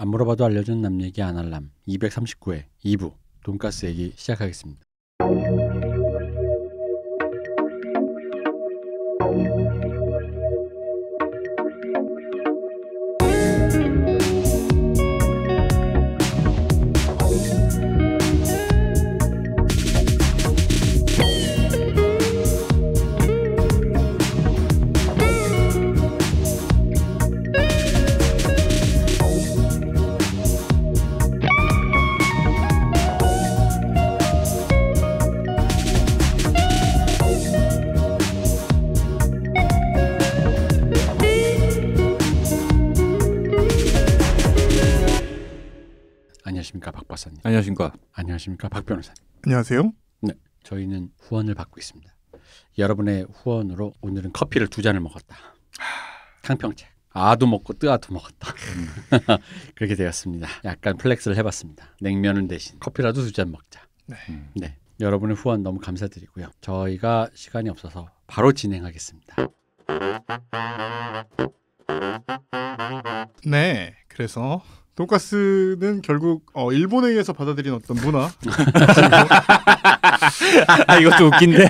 안 물어봐도 알려준 남 얘기 안 할람 239회 2부 돈가스 얘기 시작하겠습니다. 안녕하십니까 박 박사님. 안녕하십니까. 안녕하십니까 박 변호사님. 안녕하세요. 네, 저희는 후원을 받고 있습니다. 여러분의 후원으로 오늘은 커피를 2잔을 먹었다. 탕평책. 아도 먹고 뜨아도 먹었다. 그렇게 되었습니다. 약간 플렉스를 해봤습니다. 냉면을 대신 커피라도 2잔 먹자. 네. 여러분의 후원 너무 감사드리고요. 저희가 시간이 없어서 바로 진행하겠습니다. 네, 그래서 돈가스는 결국 일본에 의해서 받아들인 어떤 문화. 아 이것도 웃긴데.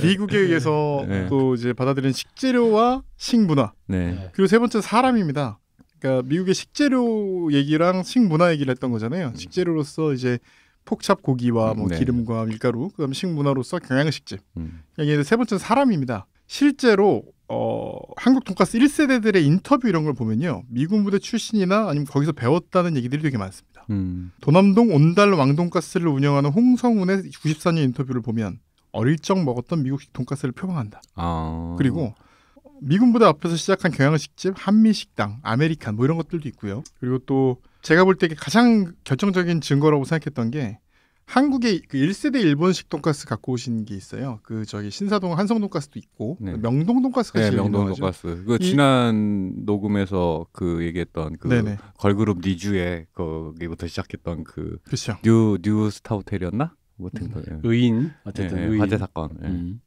미국에 의해서 또 이제 받아들인 식재료와 식문화. 네. 그리고 세 번째 사람입니다. 그러니까 미국의 식재료 얘기랑 식문화 얘기를 했던 거잖아요. 식재료로서 이제 폭찹 고기와 뭐 기름과 밀가루, 그다음에 식문화로서 경양식집. 이게 세 번째는 사람입니다. 실제로 한국 돈가스 1세대들의 인터뷰 이런 걸 보면요, 미군 부대 출신이나 아니면 거기서 배웠다는 얘기들이 되게 많습니다. 도남동 온달 왕돈가스를 운영하는 홍성운의 94년 인터뷰를 보면 어릴 적 먹었던 미국식 돈가스를 표방한다. 그리고 미군 부대 앞에서 시작한 경양식집, 한미식당, 아메리칸 뭐 이런 것들도 있고요. 그리고 또 제가 볼 때 가장 결정적인 증거라고 생각했던 게 한국에 그 1세대 일본식 돈가스 갖고 오신 게 있어요. 그 저기 신사동 한성 돈가스도 있고 명동 돈가스가 제일 명동 유명하죠. 돈가스. 그 지난 녹음에서 그 얘기했던 그 걸그룹 니주의 거기부터 시작했던 그 그렇죠. 뉴 스타호텔이었나? 의인 어쨌든 의인. 화재 사건.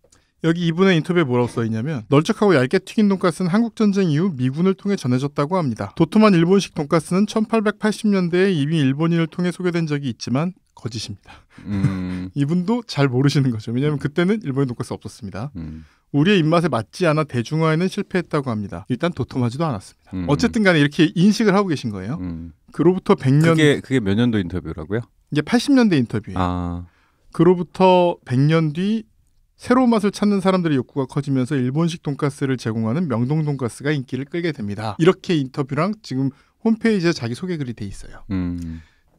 여기 이분의 인터뷰에 뭐라고 써있냐면 널쩍하고 얇게 튀긴 돈가스는 한국전쟁 이후 미군을 통해 전해졌다고 합니다. 도톰한 일본식 돈가스는 1880년대에 이미 일본인을 통해 소개된 적이 있지만 거짓입니다. 이분도 잘 모르시는 거죠. 왜냐하면 그때는 일본인 돈가스 없었습니다. 우리의 입맛에 맞지 않아 대중화에는 실패했다고 합니다. 일단 도톰하지도 않았습니다. 어쨌든 간에 이렇게 인식을 하고 계신 거예요. 그로부터 100년... 그게 몇 년도 인터뷰라고요? 이게 80년대 인터뷰예요. 그로부터 100년 뒤 새로운 맛을 찾는 사람들의 욕구가 커지면서 일본식 돈가스를 제공하는 명동 돈가스가 인기를 끌게 됩니다. 이렇게 인터뷰랑 지금 홈페이지에 자기 소개 글이 돼 있어요.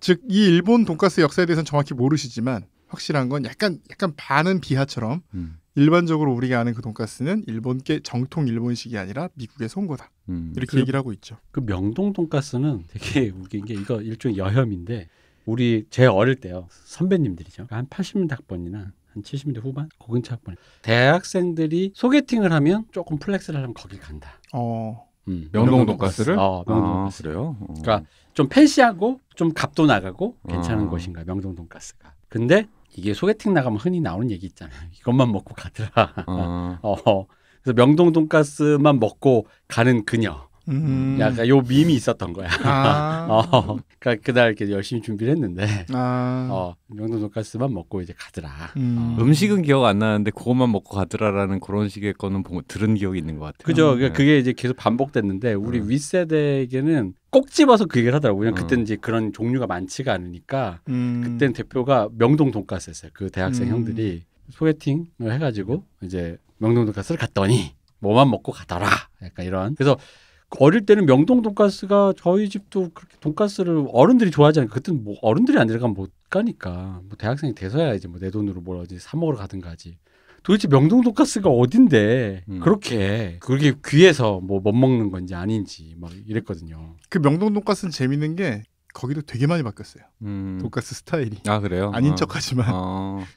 즉 이 일본 돈가스 역사에 대해서는 정확히 모르시지만 확실한 건 약간 반은 비하처럼 일반적으로 우리가 아는 그 돈가스는 일본계 정통 일본식이 아니라 미국에서 온 거다. 이렇게 얘기를 하고 있죠. 그 명동 돈가스는 되게 웃긴 게 이거 일종의 여혐인데 제 어릴 때요. 선배님들이죠. 한 80년대 학번이나 한 70년대 후반? 그 근처 학번. 대학생들이 소개팅을 하면 조금 플렉스를 하려면 거기 간다. 명동 돈가스를? 명동 돈가스. 그래요? 그러니까 좀 팬시하고 좀 값도 나가고 괜찮은 곳인가 명동 돈가스가. 근데 이게 소개팅 나가면 흔히 나오는 얘기 있잖아요. 이것만 먹고 가더라. 그래서 명동 돈가스만 먹고 가는 그녀. 약간 요 밈이 있었던 거야. 그러니까 그날 이렇게 열심히 준비를 했는데 명동 돈가스만 먹고 이제 가더라. 음식은 기억 안 나는데 그것만 먹고 가더라라는 그런 식의 거는 들은 기억이 있는 것 같아요. 그죠. 그게 이제 계속 반복됐는데 우리 윗세대에게는 꼭 집어서 그 얘기를 하더라고요. 왜냐면 그때는 이제 그런 종류가 많지가 않으니까 그때는 대표가 명동 돈가스였어요. 그 대학생 형들이 소개팅을 해가지고 이제 명동 돈가스를 갔더니 뭐만 먹고 가더라. 약간 이런. 그래서 어릴 때는 명동 돈가스가 저희 집도 그렇게 돈가스를 어른들이 좋아하잖아요. 그때는 뭐 어른들이 안 들어가면 못 가니까 뭐 대학생이 돼서야 이제 뭐 내 돈으로 뭘 어디 사 먹으러 가든가 하지. 도대체 명동 돈가스가 어딘데 그렇게 그게 귀해서 뭐 못 먹는 건지 아닌지 막 이랬거든요. 그 명동 돈가스는 재밌는 게 거기도 되게 많이 바뀌었어요. 돈가스 스타일이. 그래요? 아닌 척하지만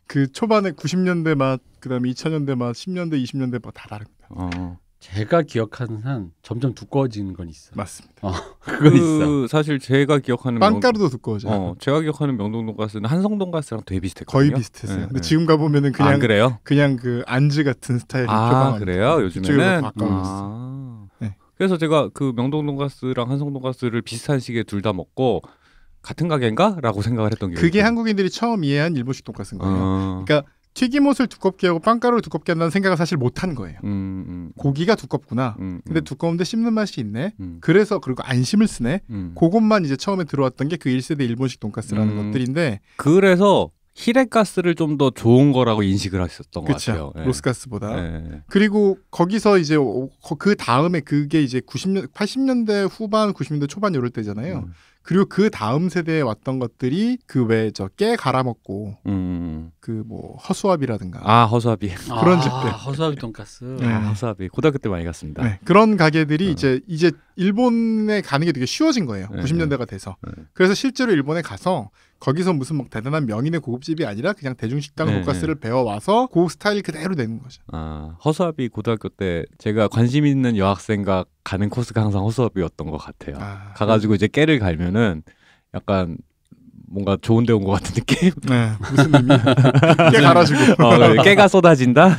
그 초반에 90년대 맛, 그다음에 2000년대 맛, 10년대, 20년대 맛 다 다릅니다. 제가 기억하는 한 점점 두꺼워지는 건 있어. 맞습니다. 그건 있어. 사실 제가 기억하는 빵가루도 두꺼워져요. 제가 기억하는 명동 돈가스는 한성 돈가스랑 되게 비슷했거든요. 거의 비슷했어요. 근데 지금 가 보면은 그냥 그래요? 그냥 그 안즈 같은 스타일이 표방합니다. 그래요? 요즘에는 바꿔놨어요. 그래서 제가 그 명동 돈가스랑 한성 돈가스를 비슷한 시기에 둘 다 먹고 같은 가게인가라고 생각을 했던 게 그게 한국인들이 처음 이해한 일본식 돈가스인 거예요. 그러니까 튀김옷을 두껍게 하고 빵가루를 두껍게 한다는 생각을 사실 못한 거예요. 고기가 두껍구나. 근데 두꺼운데 씹는 맛이 있네. 그래서 그리고 안심을 쓰네. 그것만 이제 처음에 들어왔던 게 그 1세대 일본식 돈가스라는 것들인데 그래서 히레가스를 좀 더 좋은 거라고 인식을 하셨던 것 같아요. 네. 로스가스보다. 네. 그리고 거기서 이제 그 다음에 그게 이제 80년대 후반, 90년대 초반 이럴 때잖아요. 그리고 그 다음 세대에 왔던 것들이 그 왜 저 깨 갈아먹고 그 뭐 허수아비라든가 허수아비 그런 집들. 허수아비 돈가스. 네. 허수아비 고등학교 때 많이 갔습니다. 네. 그런 가게들이 이제 일본에 가는 게 되게 쉬워진 거예요. 90년대가 돼서. 그래서 실제로 일본에 가서 거기서 무슨 막 대단한 명인의 고급집이 아니라 그냥 대중식당 돈가스를 배워와서 그 스타일 그대로 내는 거죠. 허수아비 고등학교 때 제가 관심 있는 여학생과 가는 코스가 항상 허수아비였던 것 같아요. 가가지고 이제 깨를 갈면은 약간 뭔가 좋은 데 온 것 같은 느낌? 네, 무슨 의미? 깨 갈아주고. 깨가 쏟아진다?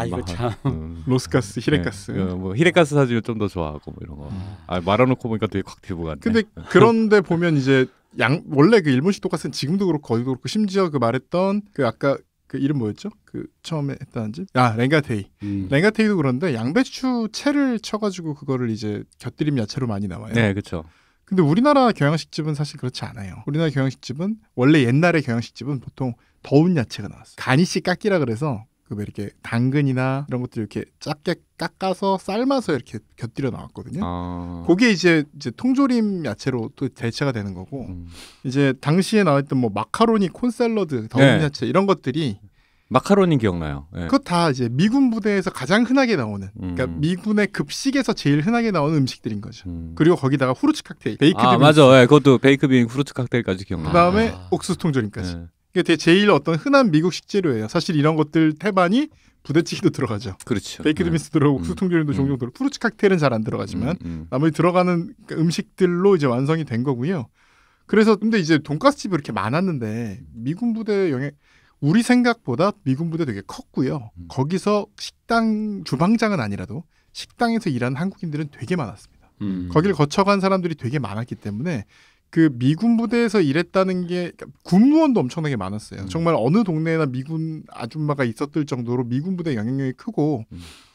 이거 참. 로스가스, 히레가스. 네, 뭐 히레가스 사주면 좀 더 좋아하고 뭐 이런 거. 말아놓고 보니까 되게 확 피부 같네. 근데 그런데 보면 이제 원래 그 일본식 돈가스는 지금도 그렇고 거기도 그렇고 심지어 그 말했던 그 아까 그 이름 뭐였죠? 그 처음에 했다는 집? 렌가테이. 렌가테이도 그런데 양배추 채를 쳐가지고 그거를 이제 곁들임 야채로 많이 나와요. 네, 그렇죠. 근데 우리나라 경양식집은 사실 그렇지 않아요. 우리나라 경양식집은 원래 옛날의 경양식집은 보통 더운 야채가 나왔어요. 가니시 깎기라 그래서 그 왜 이렇게 당근이나 이런 것들 이렇게 작게 깎아서 삶아서 이렇게 곁들여 나왔거든요. 그게 이제 통조림 야채로 또 대체가 되는 거고 이제 당시에 나왔던 뭐 마카로니, 콘샐러드, 더운 야채 이런 것들이 마카로니 기억나요? 네. 그거 다 이제 미군 부대에서 가장 흔하게 나오는 그러니까 미군의 급식에서 제일 흔하게 나오는 음식들인 거죠. 그리고 거기다가 후르츠 칵테일, 베이크드 빈. 맞아. 네, 그것도 베이크드 빈 후르츠 칵테일까지 기억나요. 그다음에 옥수수 통조림까지. 이게 되게 제일 어떤 흔한 미국 식재료예요. 사실 이런 것들 태반이 부대찌개도 들어가죠. 그렇죠. 베이크드 빈스 들어가고 옥수수 통조림도 종종 들어가고 후르츠 칵테일은 잘 안 들어가지만 나머지 들어가는 음식들로 이제 완성이 된 거고요. 그래서 근데 이제 돈가스집이 이렇게 많았는데 미군 부대 영향 우리 생각보다 미군 부대 되게 컸고요. 거기서 식당 주방장은 아니라도 식당에서 일하는 한국인들은 되게 많았습니다. 거기를 거쳐간 사람들이 되게 많았기 때문에 그 미군 부대에서 일했다는 게 군무원도 엄청나게 많았어요. 정말 어느 동네에나 미군 아줌마가 있었을 정도로 미군 부대 영향력이 크고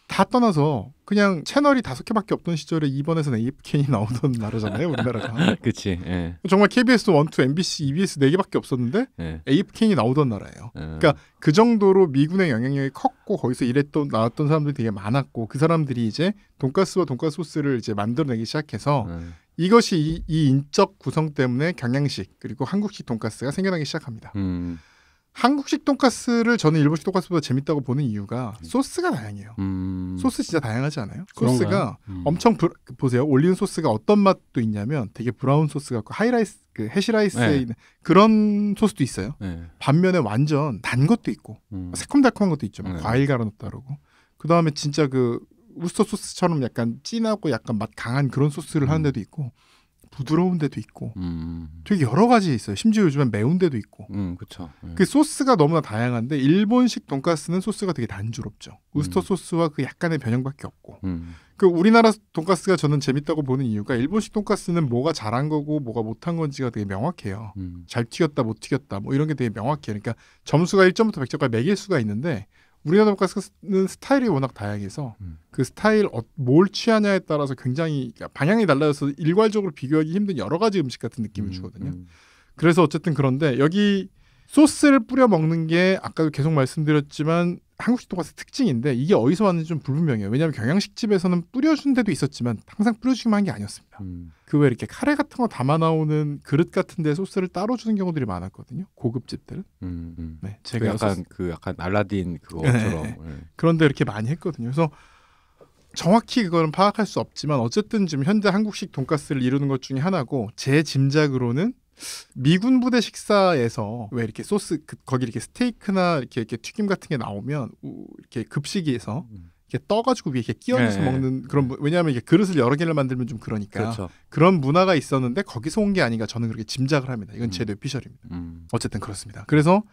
다 떠나서 그냥 채널이 5개밖에 없던 시절에 2번에서는 AFK이 나오던 나라잖아요, 우리나라가. 그치. 예. 정말 KBS 1, 2, MBC, EBS 4개밖에 없었는데 AFK이 나오던 나라예요. 그러니까 그 정도로 미군의 영향력이 컸고 거기서 나왔던 사람들이 되게 많았고 그 사람들이 이제 돈가스와 돈가스 소스를 이제 만들어내기 시작해서 이것이 이 인적 구성 때문에 경양식 그리고 한국식 돈가스가 생겨나기 시작합니다. 한국식 돈가스를 저는 일본식 돈가스보다 재밌다고 보는 이유가 소스가 다양해요. 소스 진짜 다양하지 않아요? 소스가 엄청 보세요. 올리는 소스가 어떤 맛도 있냐면 되게 브라운 소스 같고 하이라이스, 그 해시라이스에 있는 그런 소스도 있어요. 반면에 완전 단 것도 있고 새콤달콤한 것도 있죠. 과일 갈아 넣었다 그러고 그 다음에 진짜 그 우스터 소스처럼 약간 진하고 약간 맛 강한 그런 소스를 하는 데도 있고 부드러운 데도 있고 되게 여러 가지 있어요. 심지어 요즘엔 매운 데도 있고. 그렇죠. 그 소스가 너무나 다양한데 일본식 돈가스는 소스가 되게 단조롭죠. 우스터 소스와 그 약간의 변형밖에 없고. 그 우리나라 돈가스가 저는 재밌다고 보는 이유가 일본식 돈가스는 뭐가 잘한 거고 뭐가 못한 건지가 되게 명확해요. 잘 튀겼다 못 튀겼다 뭐 이런 게 되게 명확해요. 그러니까 점수가 1점부터 100점까지 매길 수가 있는데 우리나라 돈가스는 스타일이 워낙 다양해서 그 스타일 뭘 취하냐에 따라서 굉장히 방향이 달라져서 일괄적으로 비교하기 힘든 여러 가지 음식 같은 느낌을 주거든요. 그래서 어쨌든 그런데 여기 소스를 뿌려 먹는 게 아까도 계속 말씀드렸지만 한국식 돈가스 특징인데 이게 어디서 왔는지 좀 불분명해요. 왜냐하면 경양식집에서는 뿌려준 데도 있었지만 항상 뿌려주기만 한 게 아니었습니다. 그 왜 이렇게 카레 같은 거 담아 나오는 그릇 같은 데 소스를 따로 주는 경우들이 많았거든요. 고급집들은. 네, 제가 약간 알라딘 그거처럼. 네. 그런데 이렇게 많이 했거든요. 그래서 정확히 그거는 파악할 수 없지만 어쨌든 지금 현재 한국식 돈가스를 이루는 것 중에 하나고 제 짐작으로는 미군 부대 식사에서 왜 이렇게 소스 거기 이렇게 스테이크나 이렇게 튀김 같은 게 나오면 이렇게 급식에서 이렇게 떠가지고 위에 이렇게 끼얹어서 먹는 그런 왜냐하면 이게 그릇을 여러 개를 만들면 좀 그러니까 그렇죠. 그런 문화가 있었는데 거기서 온 게 아닌가 저는 그렇게 짐작을 합니다. 이건 제 뇌피셜입니다. 어쨌든 그렇습니다. 그래서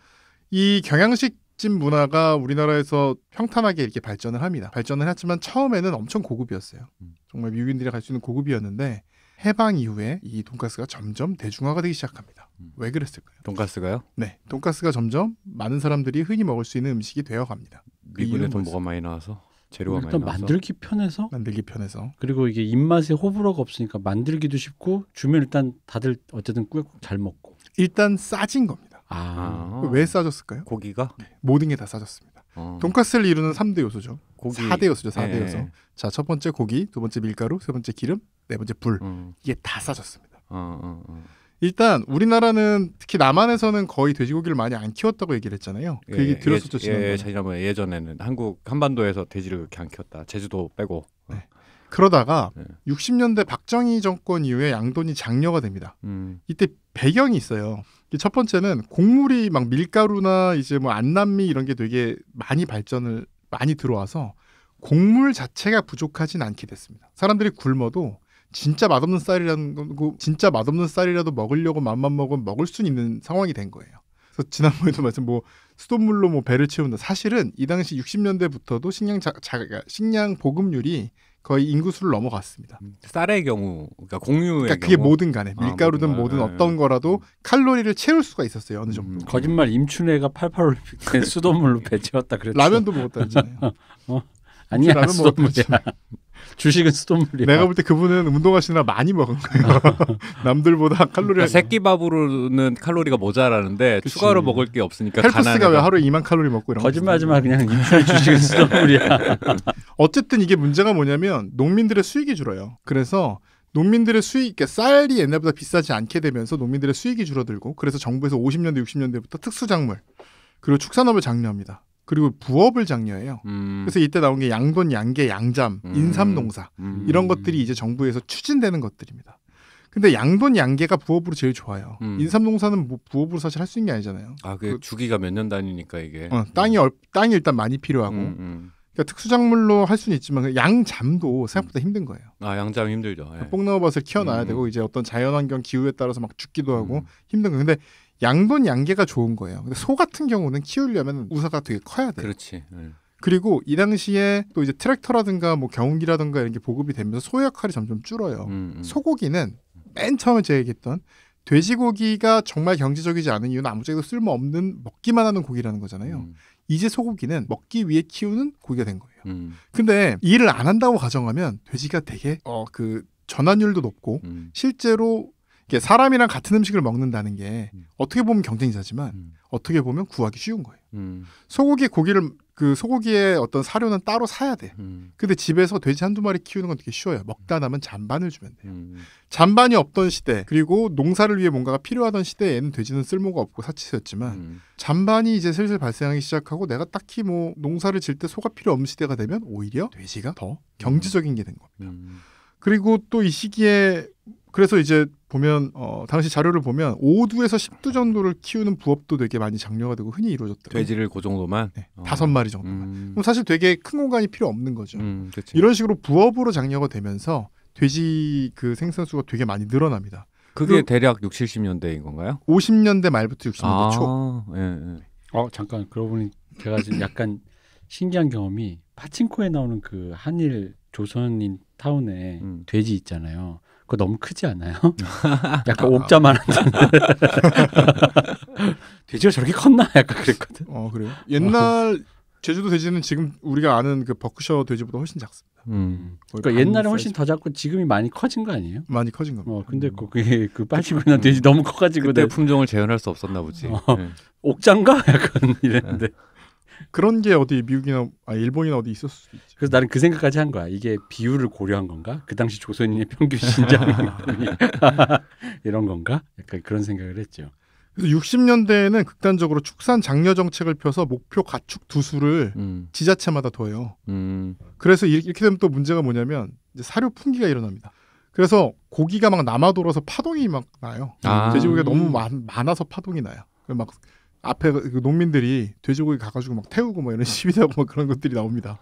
이 경양식 횟집 문화가 우리나라에서 평탄하게 이렇게 발전을 합니다. 발전을 했지만 처음에는 엄청 고급이었어요. 정말 미국인들이 갈 수 있는 고급이었는데 해방 이후에 이 돈가스가 점점 대중화가 되기 시작합니다. 왜 그랬을까요? 돈가스가요? 네, 돈가스가 점점 많은 사람들이 흔히 먹을 수 있는 음식이 되어갑니다. 미군에 돈 뭐가 많이 나와서? 재료가 많이 나와서? 만들기 편해서. 그리고 이게 입맛에 호불호가 없으니까 만들기도 쉽고 주면 일단 다들 어쨌든 꾸역꾸역 잘 먹고. 일단 싸진 겁니다. 왜 싸졌을까요? 고기가? 네, 모든 게 다 싸졌습니다. 돈가스를 이루는 3대 요소죠. 4대 요소죠. 4대 요소. 자, 첫 번째 고기, 두 번째 밀가루, 세 번째 기름, 네 번째 불. 이게 다 싸졌습니다. 일단 우리나라는 특히 남한에서는 거의 돼지고기를 많이 안 키웠다고 얘기를 했잖아요. 그 얘기 들었었죠. 지난번에 예전에는 한국 한반도에서 돼지를 그렇게 안 키웠다. 제주도 빼고. 네. 그러다가 60년대 박정희 정권 이후에 양돈이 장려가 됩니다. 이때 배경이 있어요. 첫 번째는 곡물이 막 밀가루나 이제 뭐 안남미 이런 게 되게 많이 발전을 많이 들어와서 곡물 자체가 부족하진 않게 됐습니다. 사람들이 굶어도 진짜 맛없는 쌀이라도 먹으려고 맘만 먹으면 먹을 수 있는 상황이 된 거예요. 그래서 지난번에도 말씀 수돗물로 배를 채운다. 사실은 이 당시 60년대부터도 식량 보급률이 거의 인구수를 넘어갔습니다. 쌀의 경우, 그러니까 곡류의 그러니까 그게 뭐든 간에 밀가루든 뭐든 어떤 거라도 칼로리를 채울 수가 있었어요. 어느 정도. 거짓말 임춘애가 88올림픽 수돗물로 배 채웠다 그랬죠. 라면도 먹었다 했잖아요. 아니야, 라면 수돗물이야. 주식은 수돗물이야. 내가 볼 때 그분은 운동하시느라 많이 먹은 거예요. 남들보다 칼로리가. 그러니까 새끼밥으로는 칼로리가 모자라는데 그치. 추가로 먹을 게 없으니까 헬프스가 왜 하루에 2만 칼로리 먹고 이런 거짓말하지 마. 그냥 임춘애 주식은 수돗물이야. 어쨌든 이게 문제가 뭐냐면 농민들의 수익이 줄어요. 그래서 농민들의 수익, 그러니까 쌀이 옛날보다 비싸지 않게 되면서 농민들의 수익이 줄어들고 그래서 정부에서 50년대, 60년대부터 특수작물 그리고 축산업을 장려합니다. 그리고 부업을 장려해요. 그래서 이때 나온 게 양돈, 양계, 양잠, 인삼농사 이런 것들이 이제 정부에서 추진되는 것들입니다. 근데 양돈, 양계가 부업으로 제일 좋아요. 인삼농사는 뭐 부업으로 사실 할 수 있는 게 아니잖아요. 그게 주기가 몇 년 단위니까 이게. 땅이 일단 많이 필요하고 그러니까 특수작물로 할 수는 있지만 양잠도 생각보다 힘든 거예요. 양잠 힘들죠. 예. 뽕나무밭을 키워놔야 되고 이제 어떤 자연환경 기후에 따라서 막 죽기도 하고 힘든 거예요. 근데 양돈 양계가 좋은 거예요. 근데 소 같은 경우는 키우려면 우사가 되게 커야 돼요. 그렇지. 그리고 이 당시에 또 이제 트랙터라든가 뭐 경운기라든가 이런 게 보급이 되면서 소 역할이 점점 줄어요. 소고기는 맨 처음에 제가 얘기했던 돼지고기가 정말 경제적이지 않은 이유는 아무짝에도 쓸모없는 먹기만 하는 고기라는 거잖아요. 이제 소고기는 먹기 위해 키우는 고기가 된 거예요. 근데 일을 안 한다고 가정하면 돼지가 되게 그 전환율도 높고 실제로 사람이랑 같은 음식을 먹는다는 게 어떻게 보면 경쟁자지만 어떻게 보면 구하기 쉬운 거예요. 소고기의 어떤 사료는 따로 사야 돼. 근데 집에서 돼지 한두 마리 키우는 건 되게 쉬워요. 먹다 남은 잔반을 주면 돼요. 잔반이 없던 시대 그리고 농사를 위해 뭔가가 필요하던 시대에는 돼지는 쓸모가 없고 사치였지만 잔반이 이제 슬슬 발생하기 시작하고 내가 딱히 뭐 농사를 질 때 소가 필요 없는 시대가 되면 오히려 돼지가 더 경제적인 게 된 겁니다. 그리고 또 이 시기에 그래서 이제 보면 당시 자료를 보면 5두에서 10두 정도를 키우는 부업도 되게 많이 장려가 되고 흔히 이루어졌더라고요. 돼지를 그 정도만? 네, 5마리 정도만. 그럼 사실 되게 큰 공간이 필요 없는 거죠. 이런 식으로 부업으로 장려가 되면서 돼지 그 생산수가 되게 많이 늘어납니다. 그게 대략 60, 70년대인 건가요? 50년대 말부터 60년대 초. 예. 잠깐 그러고 보니 제가 지금 약간 신기한 경험이 파친코에 나오는 그 한일 조선인 타운에 돼지 있잖아요. 그거 너무 크지 않아요? 약간 옥자만한데 돼지가 저렇게 컸나? 약간 그랬거든. 그래요? 옛날 제주도 돼지는 지금 우리가 아는 그 버크셔 돼지보다 훨씬 작습니다. 그러니까 옛날에 훨씬 더 작고 지금이 많이 커진 거 아니에요? 많이 커진 겁니다. 근데 그 80년 돼지 너무 커가지고 그때 품종을 재현할 수 없었나 보지. 옥장가? 약간 이랬는데. 그런 게 어디 미국이나 일본이나 어디 있었을 수도 있지. 그래서 나는 그 생각까지 한 거야. 이게 비율을 고려한 건가? 그 당시 조선인의 평균 신장이 이런 건가? 약간 그런 생각을 했죠. 그래서 60년대에는 극단적으로 축산 장려 정책을 펴서 목표 가축 두수를 지자체마다 둬요. 그래서 이렇게 되면 또 문제가 뭐냐면 이제 사료 풍기가 일어납니다. 그래서 고기가 막 남아돌아서 파동이 막 나요. 돼지고기가 너무 많아서 파동이 나요. 막 앞에 그 농민들이 돼지고기 가가지고 막 태우고 막 이런 시위도 하고 막 그런 것들이 나옵니다.